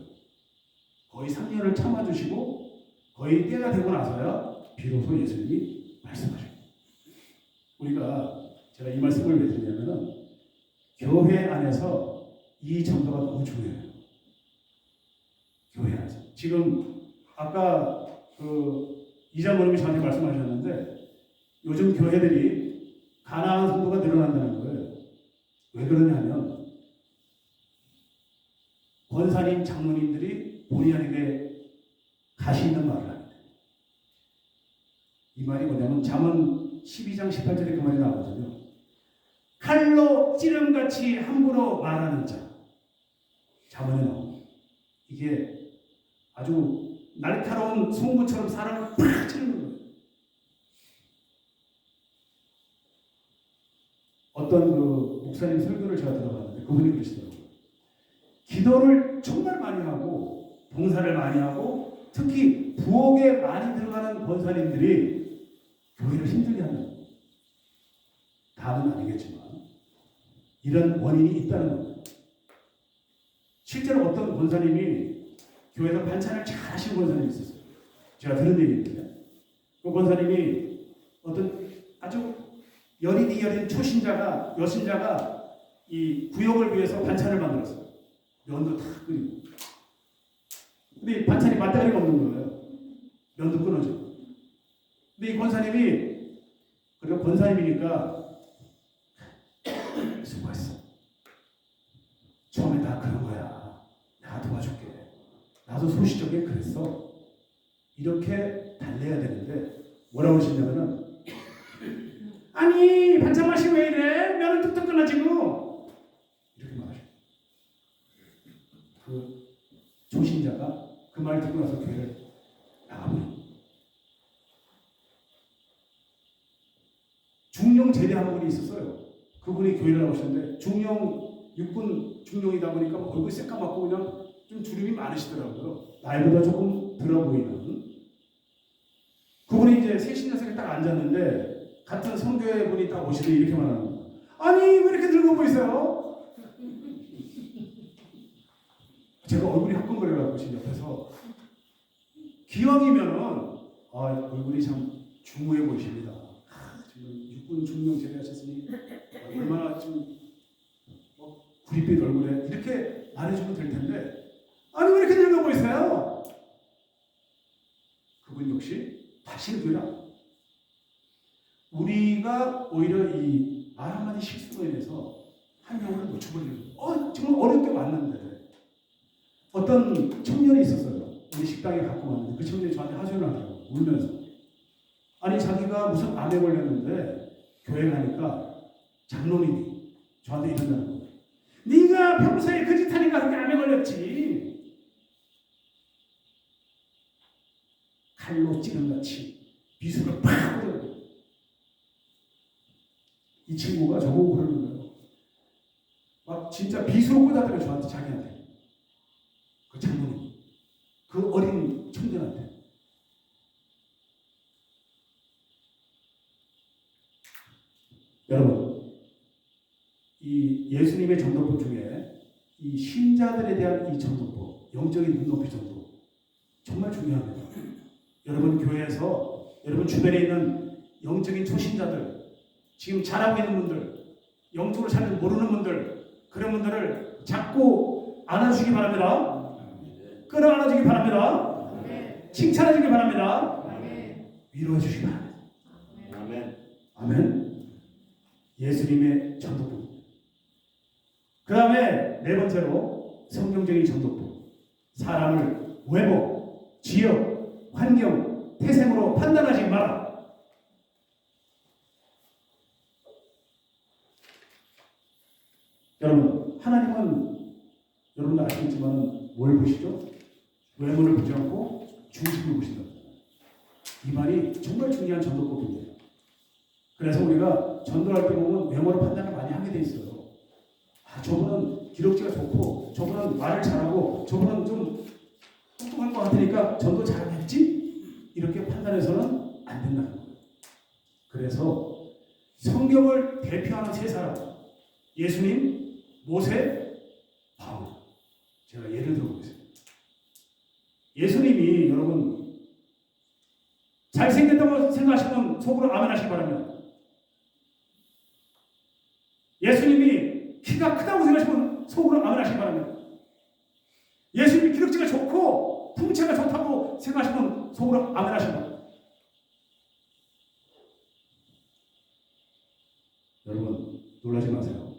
Speaker 2: 거의 3년을 참아주시고 거의 때가 되고 나서야 비로소 예수님이 말씀하셨고 우리가 제가 이 말씀을 왜 드리냐면은 교회 안에서 이 전도가 너무 중요해요. 교회 안에서. 지금 아까 이장모님이 저한테 말씀하셨는데 요즘 교회들이 가난한 성도가 늘어난다는 거예요. 왜 그러냐면 권사님, 장로님들이 본의 아니게 가시 있는 말을 합니다. 이 말이 뭐냐면 잠언 12장 18절에 그 말이 나오거든요. 칼로 찌름같이 함부로 말하는 자. 잠언에 나옵니다. 이게 아주 날카로운 송구처럼 사람을 팍 찌르는 거예요. 어떤 그 목사님 설교를 제가 들어봤는데 그분이 그러시더라고요. 기도를 정말 많이 하고 봉사를 많이 하고 특히 부엌에 많이 들어가는 권사님들이 교회를 힘들게 한다. 다는 아니겠지만 이런 원인이 있다는 겁니다. 실제로 어떤 권사님이 교회에서 반찬을 잘 하시는 권사님이 있었어요. 제가 들은 얘기인데 그 권사님이 어떤 아주 여린이 여린 초신자가 여신자가 이 구역을 위해서 반찬을 만들었어요. 면도 다 끓이고 근데 이 반찬이 맞다리가 없는 거예요. 면도 끊어져. 근데 이 권사님이 그리고 권사님이니까 수고했어. 처음에 다 그런 거야. 내가 도와줄게. 나도 소시적에 그랬어. 이렇게 달래야 되는데 뭐라고 하시냐면은 아니 반찬 맛이 왜 이래? 면은 뚝뚝 끊어지고 이렇게 말하셔. 그 초신자가 그 말 듣고 나서 교회를 나가버려. 중령 제대한 분이 있었어요. 그분이 교회를 나오셨는데 중령 육군 중령이다 보니까 얼굴이 새까맣고 그냥 좀 주름이 많으시더라고요. 나이보다 조금 들어 보이는. 그분이 이제 새신자석에 딱 앉았는데 같은 선교회 분이 딱 오시더니 이렇게 말하는 거예요. 아니 왜 이렇게 늙어 보이세요? 제가 얼굴이 화끈거려가지고 지금 옆에서 기왕이면은 얼굴이 참 중후해 보이십니다. 지금 육군 중령 제대하셨으니 얼마나 좀 구릿빛 얼굴에 이렇게 말해주면 될 텐데 아니 왜 이렇게 늙어 보이세요? 다시는 교회를 안 와요. 우리가 오히려 이 말 한마디 실수로 인해서 한 영혼을 놓쳐버리는 거예요. 정말 어렵게 왔는데 어떤 청년이 있었어요. 우리 식당에 갖고 왔는데 그 청년이 저한테 하소연을 하더라고요. 울면서. 아니 자기가 무슨 암에 걸렸는데 교회 가니까 장로님이 저한테 이런다는 거예요. 네가 평소에 그 짓 하니까 그렇게 암에 걸렸지. 칼로 찌른같이 비수를 팍 뿌려요. 이 친구가 저보고 그러는 거예요. 막 진짜 비수로 꽂아대요. 저한테, 자기한테. 그 장모님. 그 어린 청년한테. 여러분, 이 예수님의 전도법 중에 이 신자들에 대한 이 전도법, 영적인 눈높이 전도 정말 중요합니다. 여러분 교회에서 여러분 주변에 있는 영적인 초신자들, 지금 잘하고 있는 분들, 영적으로 잘 모르는 분들, 그런 분들을 자꾸 안아주시기 바랍니다. 끌어안아주기 바랍니다. 칭찬해주기 바랍니다. 위로해주시기 바랍니다. 아멘. 예수님의 전도법. 그 다음에 네 번째로 성경적인 전도법. 사람을 외모, 지역, 환경, 태생으로 판단하지 마라. 여러분, 하나님은 여러분도 아시겠지만 뭘 보시죠? 외모를 보지 않고 중심을 보신다. 이 말이 정말 중요한 전도법입니다. 그래서 우리가 전도할 때 보면 외모로 판단을 많이 하게 돼 있어요. 저분은 기록지가 좋고, 저분은 말을 잘하고, 저분은 좀 똑똑한 것 같으니까 전도 잘하겠지? 이렇게 판단해서는 안 된다는 거예요. 그래서 성경을 대표하는 세 사람, 예수님, 모세, 바울. 제가 예를 들어보겠습니다. 예수님이 여러분 잘생겼다고 생각하시면 속으로 아멘 하시기 바랍니다. 예수님이 키가 크다고 생각하시면 속으로 아멘 하시기 바랍니다. 예수님이 기력지가 좋고 풍채가 좋다고 생각하시면 속으로 아멘 하시기 바랍니다. 여러분 놀라지 마세요.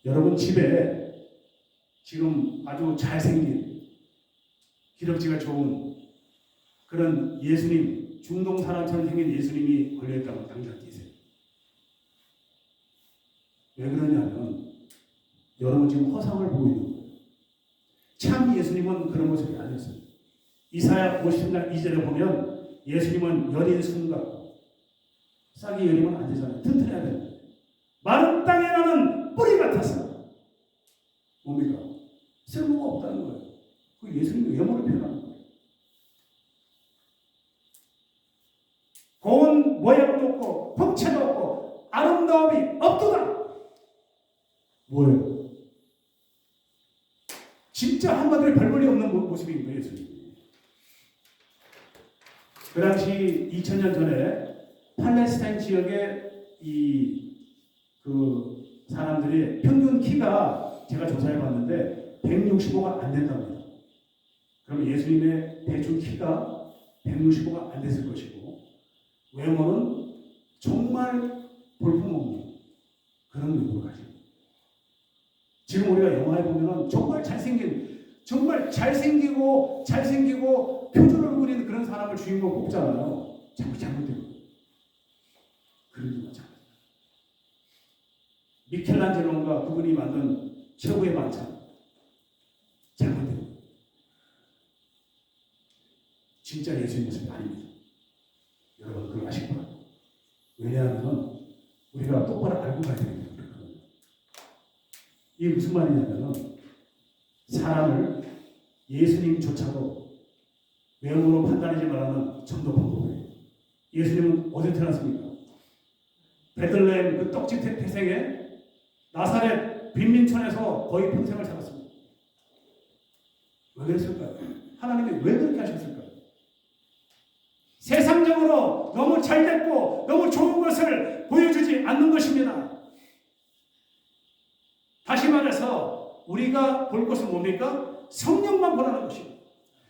Speaker 2: 여러분 집에 지금 아주 잘생긴 기력지가 좋은 그런 예수님, 중동 사람처럼 생긴 예수님이 걸려있다고 당장 끼세요. 왜 그러냐면 여러분 지금 허상을 보고 있는 거예요. 참 예수님은 그런 모습이 아니었어요. 이사야 50장 2절에 보면 예수님은 여린 순 같고 싹이 여리면 안 되잖아요. 튼튼해야 됩니다. 마른 땅에 나는 뿌리 같았어. 뭡니까? 쓸모가 없다는 거예요. 그 예수님의 외모를 표현하는 거예요. 고운 모양도 없고 풍채도 없고 아름다움이 없도다. 뭐예요? 진짜 한마디로 별 볼일 없는 모습인 거예요. 예수님. 그 당시 2000년 전에 팔레스타인 지역의 그 사람들이 평균 키가 제가 조사해 봤는데 165가 안 된답니다. 그럼 예수님의 대충 키가 165가 안 됐을 것이고 외모는 정말 볼품없는 그런 외모를 가지고 지금 우리가 영화에 보면은 정말 잘생기고 표준을 부리는 그런 사람을 주인공 뽑잖아요. 자꾸 잘못되고 그런 거 참. 미켈란젤로가 그분이 만든 최고의 만찬 잘못되고 진짜 예수님 모습이 아닙니다. 여러분 그걸 아실 거예요. 왜냐하면 우리가 똑바로 알고 가야 됩니다. 이게 무슨 말이냐면 사람을 예수님조차도 외모로 판단하지 말라는 전도 방법이에요. 예수님은 어디 태어났습니까? 베들레헴 그 떡집 태생에 나사렛 빈민촌에서 거의 평생을 살았습니다. 왜 그랬을까요? 하나님이 왜 그렇게 하셨을까요? 세상적으로 너무 잘됐고 너무 좋은 것을 보여주지 않는 것입니다. 다시 말해서 우리가 볼 것은 뭡니까? 성령만 보라는 것입니다.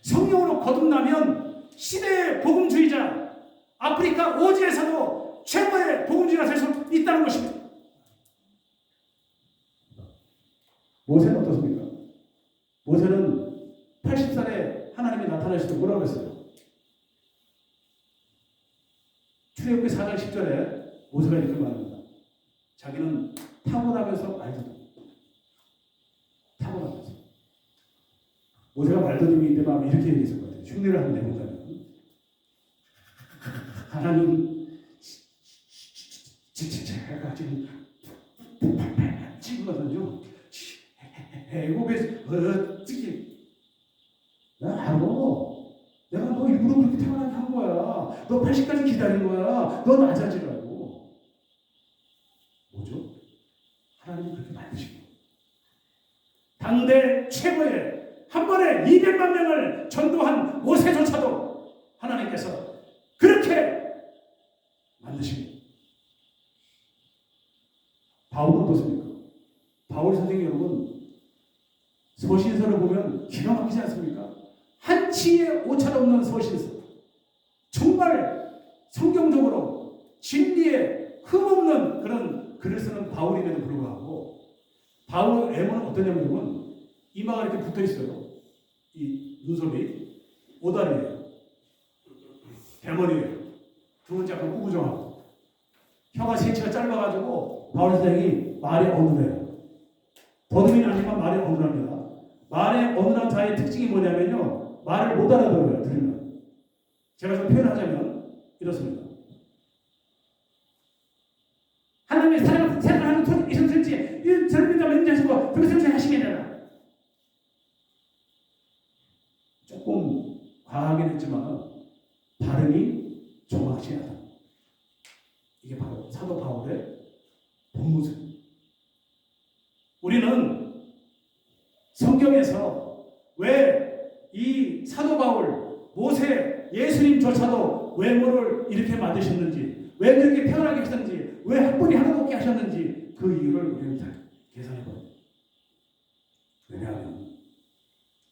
Speaker 2: 성령으로 거듭나면 시대의 복음주의자,
Speaker 3: 아프리카 오지에서도 최고의 복음지가 될 수 있다는 것입니다. 모세는 어떻습니까? 모세는 80살에 하나님이 나타나실 때 뭐라고 했어요? 출애굽기 4장 10절에 모세가 이렇게 말합니다. 자기는 타고나면서 말더니 타고나면서 모세가 말더님이 때문에 아마 이렇게 얘기했을 것 같아요. 흉내를 한번 내본다면 하나님 제가 지금 찍거든요. 애굽에서 어떻게 나 알고 내가 너 일부러 그렇게 태어나게 한 거야. 너 80까지 기다린 거야. 너 낮아지라고. 뭐죠? 하나님이 그렇게 만드신 거예요. 당대 최고의 한 번에 200만 명을 전도한 모세조차도 하나님께서 그렇게 만드신 거예요. 바울은 어떻습니까? 바울 선생님 여러분 서신서를 보면 기가 막히지 않습니까? 한치의 오차도 없는 서신서. 정말 성경적으로 진리에 흠없는 그런 글을 쓰는 바울임에도 불구하고 바울의 외모는 어떠냐면 이마가 이렇게 붙어 있어요. 이 눈썹이 오다리예요. 대머리예요. 두 번째 약간 꾸부정하고 혀가 세치가 짧아가지고 바울 선생이 말이 어눌해요. 더듬이는 아니지만 말이 어눌합니다. 말의 어눌한 자의 특징이 뭐냐면요. 말을 못 알아들어요. 들으면. 제가 좀 표현하자면 이렇습니다. 하나님의 사랑하는 톤 이성스럽지 이 저를 믿다면 인자하시고 그렇게 생각하시게 되나. 조금 과하긴 했지만 발음이 정확하지 않아. 이게 바로 사도 바울의 본 모습. 우리는 성경에서 왜 이 사도 바울, 모세, 예수님조차도 외모를 이렇게 만드셨는지, 왜 그렇게 태어나게 하셨는지, 왜 학벌이 하나도 없게 하셨는지 그 이유를 우리는 잘 계산해봐요. 왜냐하면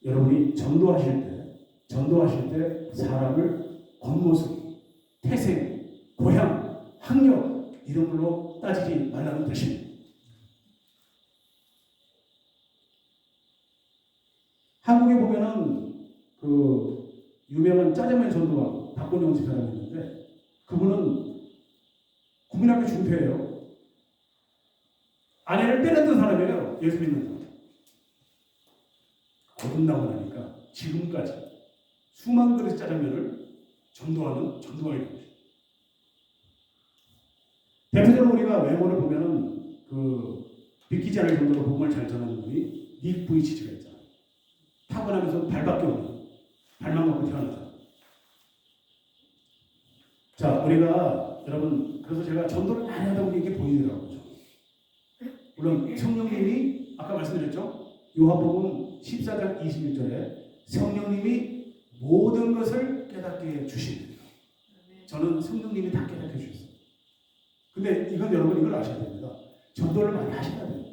Speaker 3: 여러분이 전도하실 때 사람을 겉모습, 태생, 고향, 학력 이런 걸로 따지지 말라는 뜻입니다. 한국에 보면은 그 유명한 짜장면 전도왕 박건영 집사람이 있는데 그분은 국민학교 중퇴예요. 아내를 빼내던 사람이에요. 예수 믿는 사람. 거듭나고 나니까 지금까지 수만 그릇 짜장면을 전도하는 전도왕이 됩니다. 대표적으로 우리가 외모를 보면은 그 믿기지 않을 정도로 복음을 잘 전하는 분이 닉 부이치즈가 있잖아요. 타고나면서 발밖에 없는 발만 갖고 태어났다. 자, 우리가 여러분 그래서 제가 전도를 많이 하다 보니 이게 보이더라고요. 물론 성령님이 아까 말씀드렸죠. 요한복음 14장 21절에 성령님이 모든 것을 깨닫게 해주십니다. 저는 성령님이 다 깨닫게 해주셨어요. 근데 이건 여러분 이걸 아셔야 됩니다. 전도를 많이 하셔야 돼요.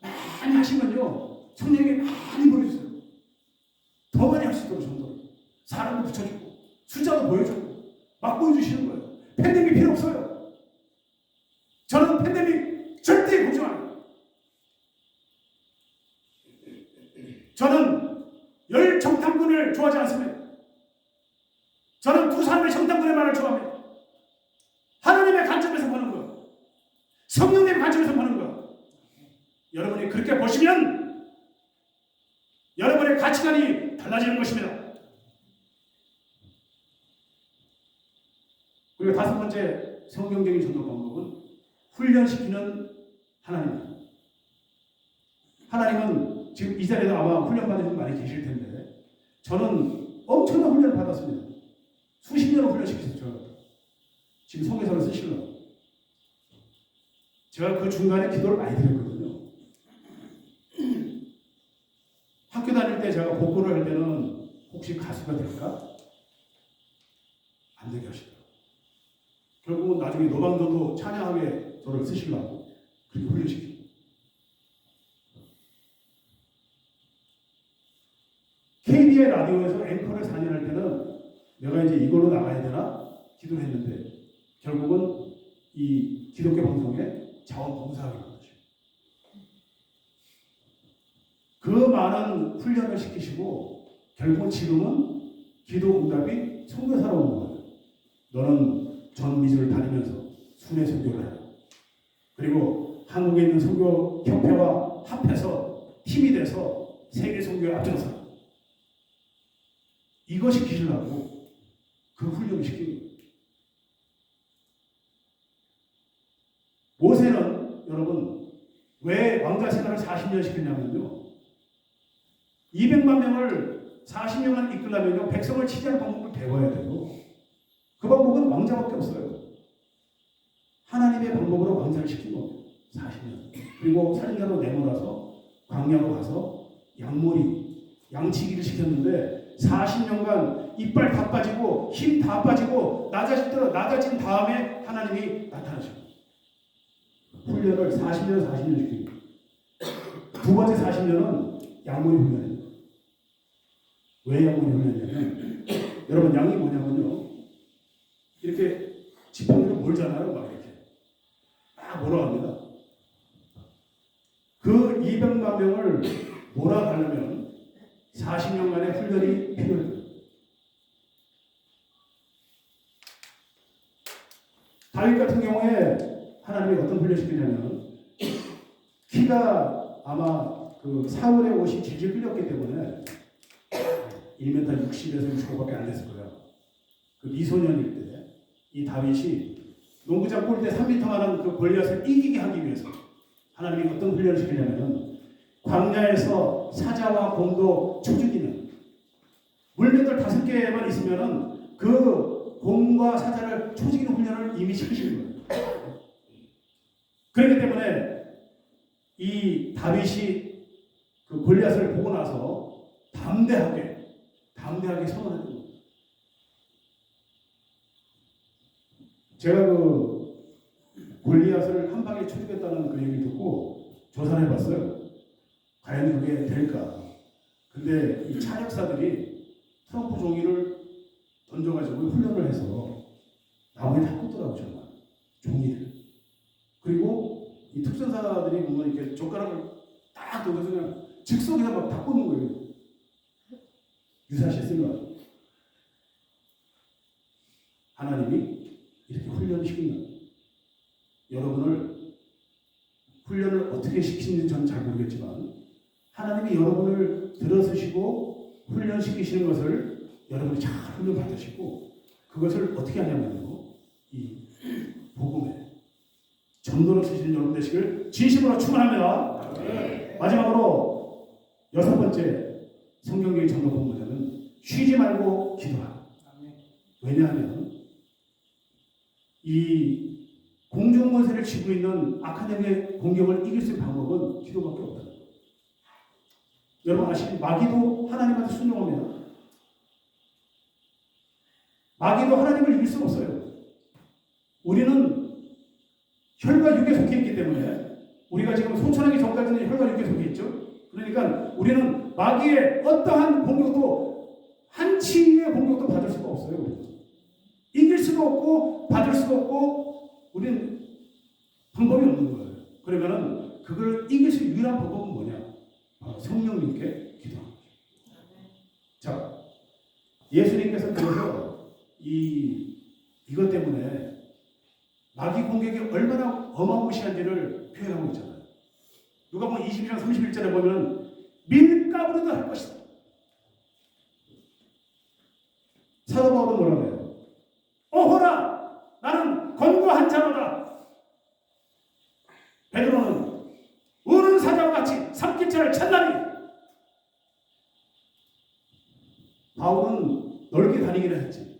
Speaker 3: 많이 하시면요 성령님이 많이 보여주세요. 더 많이 할 수 있도록 전도를 사람을 붙여주고 숫자도 보여주고 막 보여주시는 거예요. 팬데믹 필요 없어요. 저는 팬데믹 절대 걱정 안 해요. 저는 열 정탐꾼을 좋아하지 않습니다. 저는 두 사람의 정탐꾼의 말을 좋아합니다. 하나님의 관점에서 보는 거, 성령님의 관점에서 보는 거. 여러분이 그렇게 보시면 여러분의 가치관이 달라지는 것입니다. 그리고 다섯 번째 성경적인 전도 방법은 훈련시키는 하나님입니다. 하나님은 지금 이 자리에도 아마 훈련받으신 분 많이 계실 텐데 저는 엄청난 훈련을 받았습니다. 수십 년을 훈련시키셨죠. 지금 성경서를 쓰시려고. 제가 그 중간에 기도를 많이 드렸거든요. 학교 다닐 때 제가 복고를 할 때는 혹시 가수가 될까? 안 되게 하시더라고요. 결국은 나중에 노방도도 찬양하게 저를 쓰시려고 그렇게 훈련시키고. KB의 라디오에서 앵커를 4년 할 때는 내가 이제 이걸로 나가야 되나? 기도를 했는데 결국은 이 기독교 방송에 자원봉사하게 된 거죠. 그 많은 훈련을 시키시고 결국은 지금은 기도 응답이 선교사로 온 거예요. 너는 전 미주를 다니면서 순회 선교를 해라. 그리고 한국에 있는 선교 협회와 합해서 팀이 돼서 세계 선교에 앞장서라. 이거 시키려고 그 훈련을 시킨 거예요. 모세는 여러분 왜 왕자 생활을 40년 시켰냐면요. 200만 명을 40년간 이끌려면요. 백성을 치지하는 방법을 배워야 돼요. 그 방법은 왕자밖에 없어요. 하나님의 방법으로 왕자를 시킨 겁니다. 40년. 그리고 살인자로 내몰아서 광야로 가서 양치기를 시켰는데 40년간 이빨 다 빠지고 힘 다 빠지고 낮아진 다음에 하나님이 나타나십니다. 훈련을 40년 시킵니다. 두 번째 40년은 양모리 훈련입니다. 왜 양모리 훈련이냐면 여러분 양이 뭐냐면요. 이렇게 지팡이로 몰잖아요. 막 이렇게 막 몰아갑니다. 그 200만 명을 몰아가려면 40년간의 훈련이 필요해요. 다윗 같은 경우에 하나님이 어떤 훈련을 시키냐면 키가 아마 그 사울의 옷이 질질 끌렸기 때문에 1m 60에서 65밖에 안 됐을 거예요. 그 미소년일 때 이 다윗이 농구장 골대 3m만한 그 골리앗을 이기게 하기 위해서 하나님이 어떤 훈련을 시키냐면 광야에서 사자와 곰도 쳐죽이는 물맷돌 5개만 있으면은 그 곰과 사자를 쳐죽이는 훈련을 이미 시키시는 거예요. 그렇기 때문에 이 다윗이 그 골리앗을 보고 나서 담대하게 선언했던 거예요. 제가 그 골리앗을 한 방에 쳐주겠다는 그 얘기를 듣고 조사를 해봤어요. 과연 그게 될까? 근데 이 차력사들이 트럼프 종이를 던져가지고 훈련을 해서 나무에 다 꽂더라고요, 정말. 종이를. 그리고 이 특전사들이 보면 이렇게 젓가락을 딱 던져서 그냥 즉석에서 막 다 꽂는 거예요. 유사시에 쓴 하나님이 이렇게 훈련시킨 거예요. 여러분을 훈련을 어떻게 시키는지 저는 잘 모르겠지만 하나님이 여러분을 들어서시고 훈련시키시는 것을 여러분이 잘 훈련 받으시고 그것을 어떻게 하냐면요. 이 복음에 전도로 쓰시는 여러분 되시길 진심으로 축원합니다. 마지막으로 6번째 성경계의 전도 본문에는 쉬지 말고 기도하라. 왜냐하면 이 공중권세를 쥐고 있는 악한 영의 공격을 이길 수 있는 방법은 기도밖에 없다. 여러분 아시죠? 마귀도 하나님한테 순종합니다. 마귀도 하나님을 이길 수는 없어요. 우리는 혈과 육에 속해 있기 때문에 우리가 지금 소천하기 전까지는 혈과 육에 속해 있죠. 그러니까 우리는 마귀의 어떠한 공격도 한치의 공격도 받을 수가 없어요. 이길 수도 없고 받을 수도 없고 우리는 방법이 없는 거예요. 그러면은 그걸 이길 수 있는 유일한 방법은 뭐냐? 성령님께 기도하는 거죠. 자, 예수님께서 그래서 이것 때문에 마귀 공격이 얼마나 어마무시한지를 표현하고 있잖아요. 누가복음 22장 31절에 보면 밀가부르도 할 것이다. 사도 바울은 뭐라고 해요? 오호라 나는 권고한 자로다. 베드로는 우는 사자와 같이 삼킬자를 찾나니. 바울은 넓게 다니기를 했지.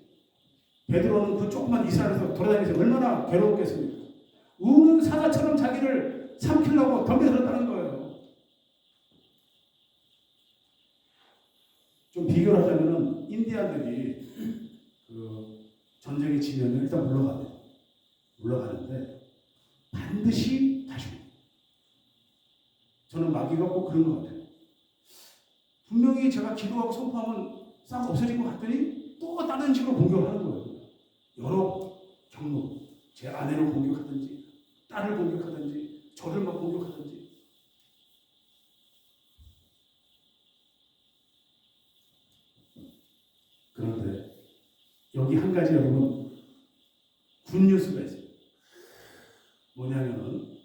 Speaker 3: 베드로는 그 조그만 이스라엘에서 돌아다니면서 얼마나 괴로웠겠습니까? 우는 사자처럼 자기를 삼키려고 덤벼들었다는 거예요. 좀 비교를 하자면은 인디안들이 그 전쟁에 지면 일단 물러가는데 반드시 다시 옵니다. 저는 마귀가 꼭 그런 것 같아요. 분명히 제가 기도하고 선포하면 싹 없어진 것 같더니 또 다른 식으로 공격을 하는 거예요. 여러 경로, 제 아내를 공격하든지 딸을 공격하든지 저를 막 공격하든지 그런데 여기 한 가지 여러분 굿뉴스가 있어요. 뭐냐면은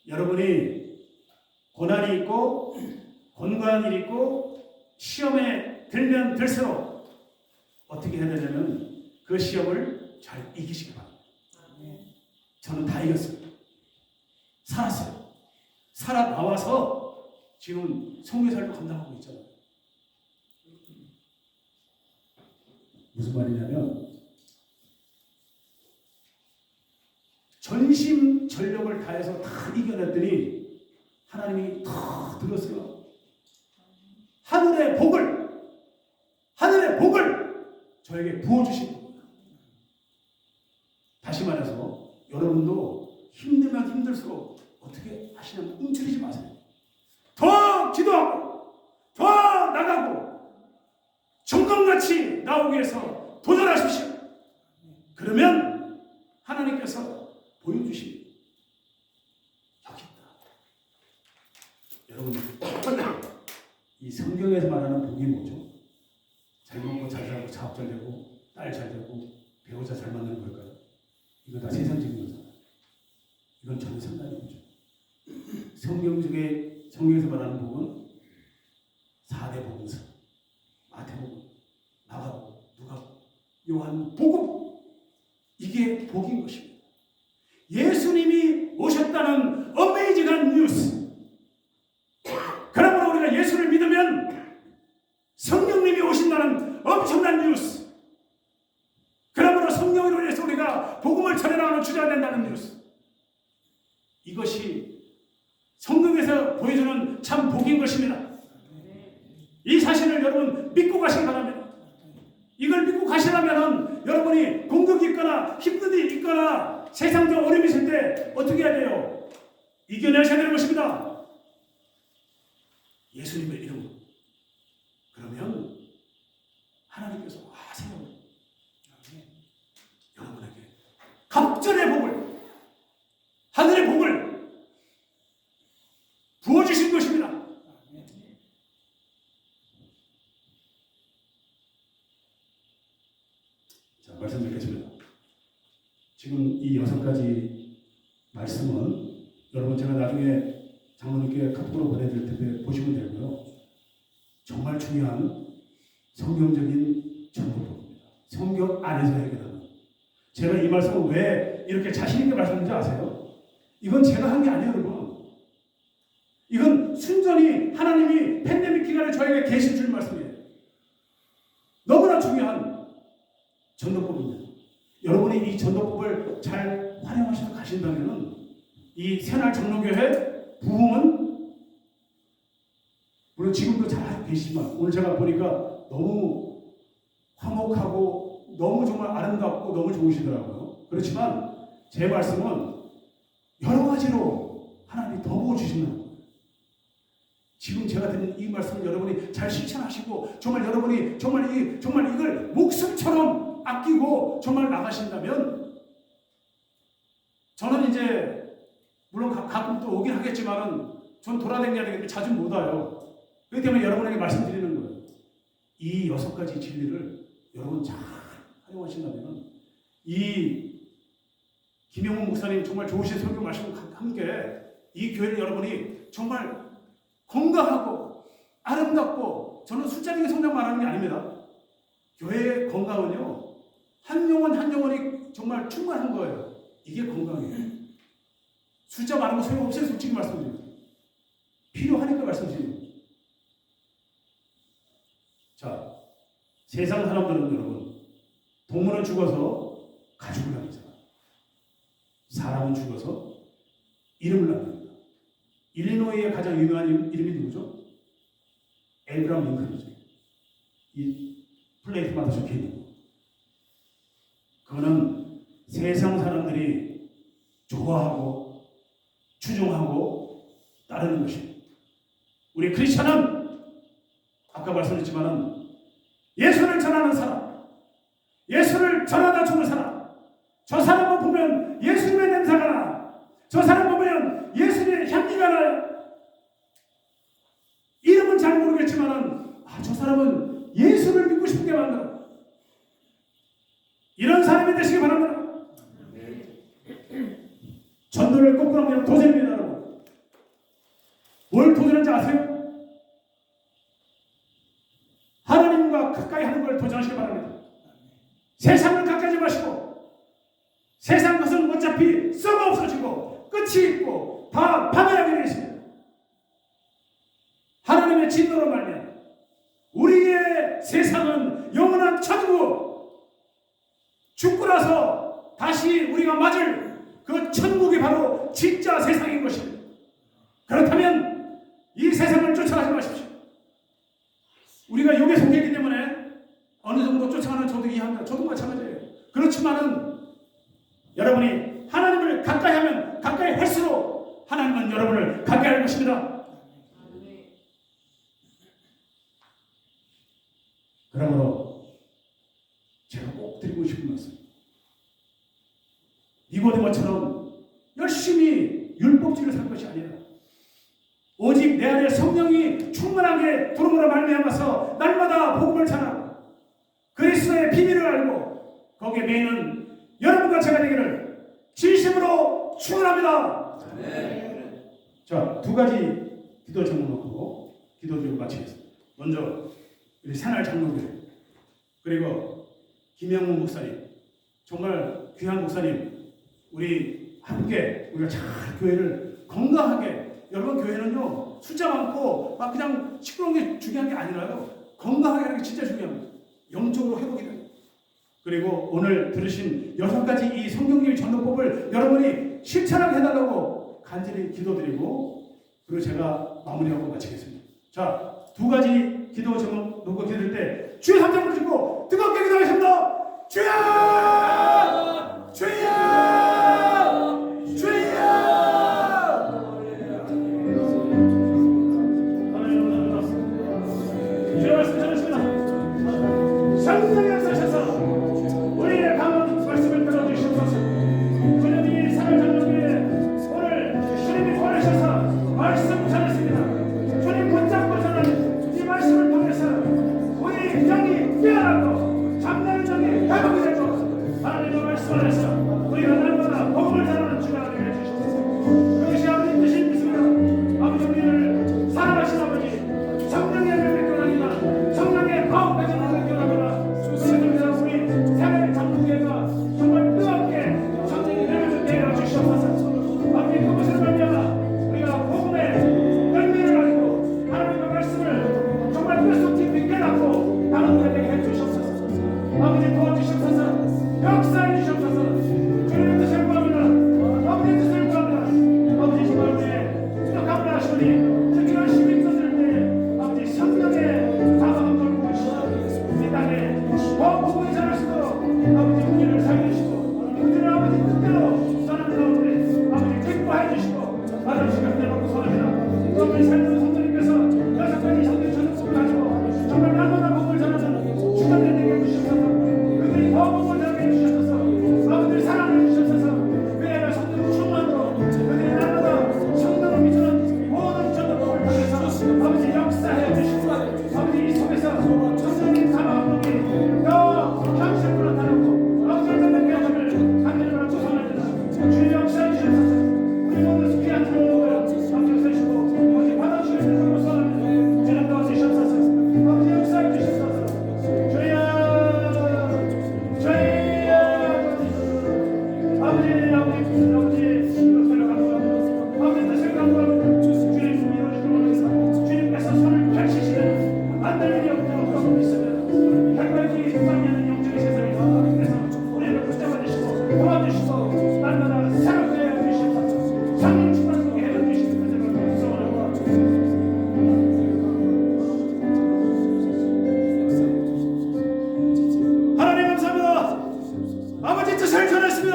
Speaker 3: 여러분이 고난이 있고 곤고한 일이 있고 시험에 들면 들수록 어떻게 해야 되냐면 그 시험을 잘 이기시기 바랍니다. 저는 다 이겼어요. 살았어요. 살아나와서 지금 성교사를 감당하고 있잖아요. 무슨 말이냐면 전심전력을 다해서 다 이겨냈더니 하나님이 다 들었어요. 하늘의 복을 저에게 부어주신 겁니다. 다시 말해서 여러분도 힘들면 힘들수록 어떻게 하시냐면 움츠리지 마세요. 더 기도하고 더 나가고 정금같이 나오기 위해서 도전하십시오. 그러면 하나님께서 보여주십니다. 여기 있다. 여러분 이 성경에서 말하는 복이 뭐죠? 잘 먹고 잘 살고 사업 잘 되고 딸 잘 되고 배우자 잘 만나는 걸까요? 이거 다 세상적인 거잖아요. 이건 전혀 상관이 없죠. 성경에서 말하는 복은 4대 복음서, 마태복음, 마가복음, 누가복음, 요한복음, 이게 복인 것입니다. 예수님이 오셨다는 어메이징한 뉴스. 그러므로 우리가 예수를 믿으면 성령님이 오신다는 엄청난 뉴스. 그러므로 성령으로 인해서 우리가 복음을 전해나가는 주자가 된다는 뉴스. 이것이 성경에서 보여주는 참 복인 것입니다. 이 사실을 여러분 믿고 가시기 바랍니다. 이걸 믿고 가시려면 여러분이 공격이 있거나 힘든 일이 있거나 세상적 어려움이 있을 때 어떻게 해야 돼요? 이겨내셔야 되는 것입니다. 예수님의 이름으로. 그러면 하나님께서 하세요. 여러분에게 갑절의 복을, 하늘의 복을 부어주신 것입니다. 자, 말씀 드리겠습니다. 지금 이 6가지 말씀은 여러분 제가 나중에 장로님께 카톡으로 보내드릴 텐데 보시면 되고요. 정말 중요한 성경적인 전도법입니다. 성경 안에서 해결하는. 제가 이 말씀을 왜 이렇게 자신있게 말씀드리는지 아세요? 이건 제가 한 게 아니에요, 여러분. 이건 순전히 하나님이 팬데믹 기간에 저에게 계시 줄 말씀이에요. 너무나 중요한 전도법입니다. 여러분이 이 전도법을 잘 활용하셔서 가신다면 이 새날 장로교회 부흥은 물론 지금도 잘 하고 계시지만 오늘 제가 보니까 너무 화목하고 너무 정말 아름답고 너무 좋으시더라고요. 그렇지만 제 말씀은 여러 가지로 하나님이 더 부어주신다는 거예요. 지금 제가 드린 이 말씀을 여러분이 잘 실천하시고 정말 여러분이 정말 이걸 목숨처럼 아끼고 정말 나가신다면 저는 이제 물론 가끔 또 오긴 하겠지만은 전 돌아다녀야 되기 때문에 자주 못 와요. 그렇기 때문에 여러분에게 말씀드리는 거예요. 이 6가지 진리를 여러분 잘 활용하신다면 이 김영훈 목사님 정말 좋으신 설교 말씀과 함께 이 교회를 여러분이 정말 건강하고 아름답고 저는 숫자적인 성장 말하는 게 아닙니다. 교회의 건강은요 한 영혼이 정말 충만한 거예요. 이게 건강이에요. 숫자 많은 거 소용없어요. 솔직히 말씀드립니다. 필요하니까 말씀드립니다. 자, 세상 사람들은 여러분 동물은 죽어서 가죽을 남기잖아. 사람은 죽어서 이름을 남깁니다. 일리노이의 가장 유명한 이름이 누구죠? 에이브라함 링컨이죠. 이 플레이트마다 적혀있는 거. 그거는 세상 사람들이 좋아하고 추종하고 따르는 것입니다. 우리 크리스천은 아까 말씀드렸지만은 예수를 전하는 사람, 예수를 전하다 죽는 사람, 저 사람을 보면 예수님의 냄새가 나, 저 사람 보면 예수님의 향기가 나요. 이름은 잘 모르겠지만은 저 사람은 예수를 믿고 싶게 만들어. 이런 사람이 되시기 바랍니다. 전도를 거꾸로 하면 도전입니다, 여러분. 뭘 도전하는지 아세요? 하나님과 가까이 하는 걸 도전하시기 바랍니다. 세상을 가까이 하지 마시고, 세상 것은 어차피 썩어 없어지고 끝이 있고 다 받아야게 되어 있습니다. 하나님의 진노로 말미암아 우리의 세상은 영원한 천국, 죽고 나서 다시 우리가 맞을 그 천국이 바로 진짜 세상인 것입니다. 그렇다면 이 세상을 쫓아가지 마십시오. 우리가 욕에 속했기 때문에 어느 정도 쫓아가는 저도 이해합니다. 저도 마찬가지예요. 그렇지만은 여러분이 하나님을 가까이 하면 가까이 할수록 하나님은 여러분을 가까이 할 것입니다. 그러므로 제가 꼭 드리고 싶은 말씀, 니고데모처럼 열심히 율법주의를 살 것이 아니라 오직 내 안에 성령이 충만하게 들어오므로 말미암아서 날마다 복음을 전하고 그리스도의 비밀을 알고 거기에 매이는 여러분과 제가 되기를 진심으로 축원합니다. 자, 두 가지 기도 제목 놓고 기도 드리고 마치겠습니다. 먼저 우리 새날 장로교회, 그리고 김영문 목사님, 정말 귀한 목사님, 우리 함께 우리가 잘 교회를 건강하게, 여러분 교회는요 숫자 많고 막 그냥 시끄러운 게 중요한 게 아니라요, 건강하게 하는 게 진짜 중요합니다. 영적으로 회복이 돼요. 그리고 오늘 들으신 6가지 이 성경일 전도법을 여러분이 실천하게 해달라고 간절히 기도드리고, 그리고 제가 마무리하고 마치겠습니다. 자, 두 가지 기도 제목 놓고 기도할 때 주여 3장 부르시고 뜨겁게 기도하겠습니다. 주여! 주여! 주여! 주여 말씀 전하십니다. 성령이 역사하셔서 우리의 강한 말씀을 들어주시옵소서. 주님이 사랑 장로교회 오늘 주님이 보내셔서 말씀 전했습니다. 주님 붙잡고 전하는 이 말씀을 통해서 우리 영이 깨어나고 잠자는 영이 회복이 되고 하나님의 말씀 안에서 우리가 날마다 복음을 전하는 주가 되게 해주시옵소서. 그것이 아버지 뜻이 믿습니다. 아버지 우리를 사랑하신 아버지, 성령의 은혜를 교단이나 성령의 가운데 전하는 교단이나 그래서 우리 새날 장로교회가 정말 뜨겁게 성령의 은혜를 내려 주시옵소서. 아버지 그것을 말미암아 우리가 복음의 열매를 알고 하나님의 말씀을 정말 그리스도 깊이 깨닫고 나는 되게 해주시옵소서. 아버지 도와주시옵소서. 역사해 주시옵소서. 주님의 뜻을 구합니다. 아버지의 뜻을 구합니다. 아버지 정말 우리의 부족함을 아시오니 특히 열심히 있었을 때 아버지 성령의 다가함을 보이시고 이 땅에 더 복음이 전할 수 있도록 아버지 우리를 살려주시고 우리를 아버지 뜻대로 전하는 가운데 아버지 기뻐해 주시고 받아주시길 내놓고 소원합니다. 또 우리 살던 성도님께서 6가지 성경 전도법을 가지고 정말 날마다 복음을 전하는 주간에 되게 해주시옵소서. 그들이 더 복음을 전하게 해주시옵소서. 아버지를 사랑해 주시옵소서. 그의 성령 충만으로 그들이 날마다 성령을 믿는 모든 전도법을 통해서 아버지 역사해 주시고 아버지 이 속에서 성령의 사랑함이 더 현실로 나타나고 아버지의 능력의 힘을 하늘을 받고 소원합니다. 주의 역사해 주시옵소서. 우리 모두 귀한 주님을 아버지 세시고 아버지 받아주시길 내놓고 소원합니다. 주님 도와주시옵소서. 아버지 역사해 주시옵소서. 주여 주여 아버지 뜻을 감사합니다. 아버지 뜻을 감사합니다. 주님 이루어지도록 주님께서 손을 펼치시는 만들 일이 없도록 하고 있습니다. 결과적인 만나는 영적인 세상에서 그래서 우리를 붙잡아 주시고 도와주시고 날마다 새롭게 해주시옵소서. 성령 충만하게 해주시는 것을 소원합니다. 하나님 감사합니다. 아버지 뜻을 전했습니다.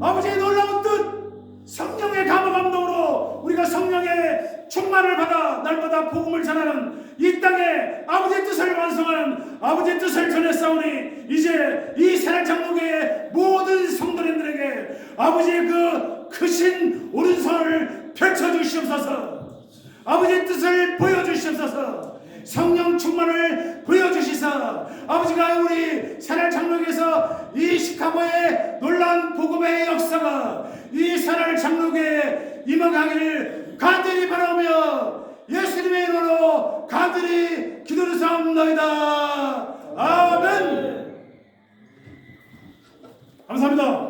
Speaker 3: 아버지의 놀라운 뜻, 성령의 감동으로 우리가 성령의 충만을 받아 날마다 복음을 전하는 이 땅에 아버지 아버지의 뜻을 완성하는 아버지의 뜻을 전했사오니 이제 이 새날 장로교의 모든 성도님들에게 아버지의 그 크신 오른손을 펼쳐주시옵소서. 아버지의 뜻을 보여주시옵소서. 성령 충만을 보여주시사 아버지가 우리 새날 장로교에서 이 시카고의 놀라운 복음의 역사가 이 새날 장로교에 임하기를 간절히 바라오며 예수님의 이름으로 간절히 기도를 삼나이다. 아멘. 감사합니다.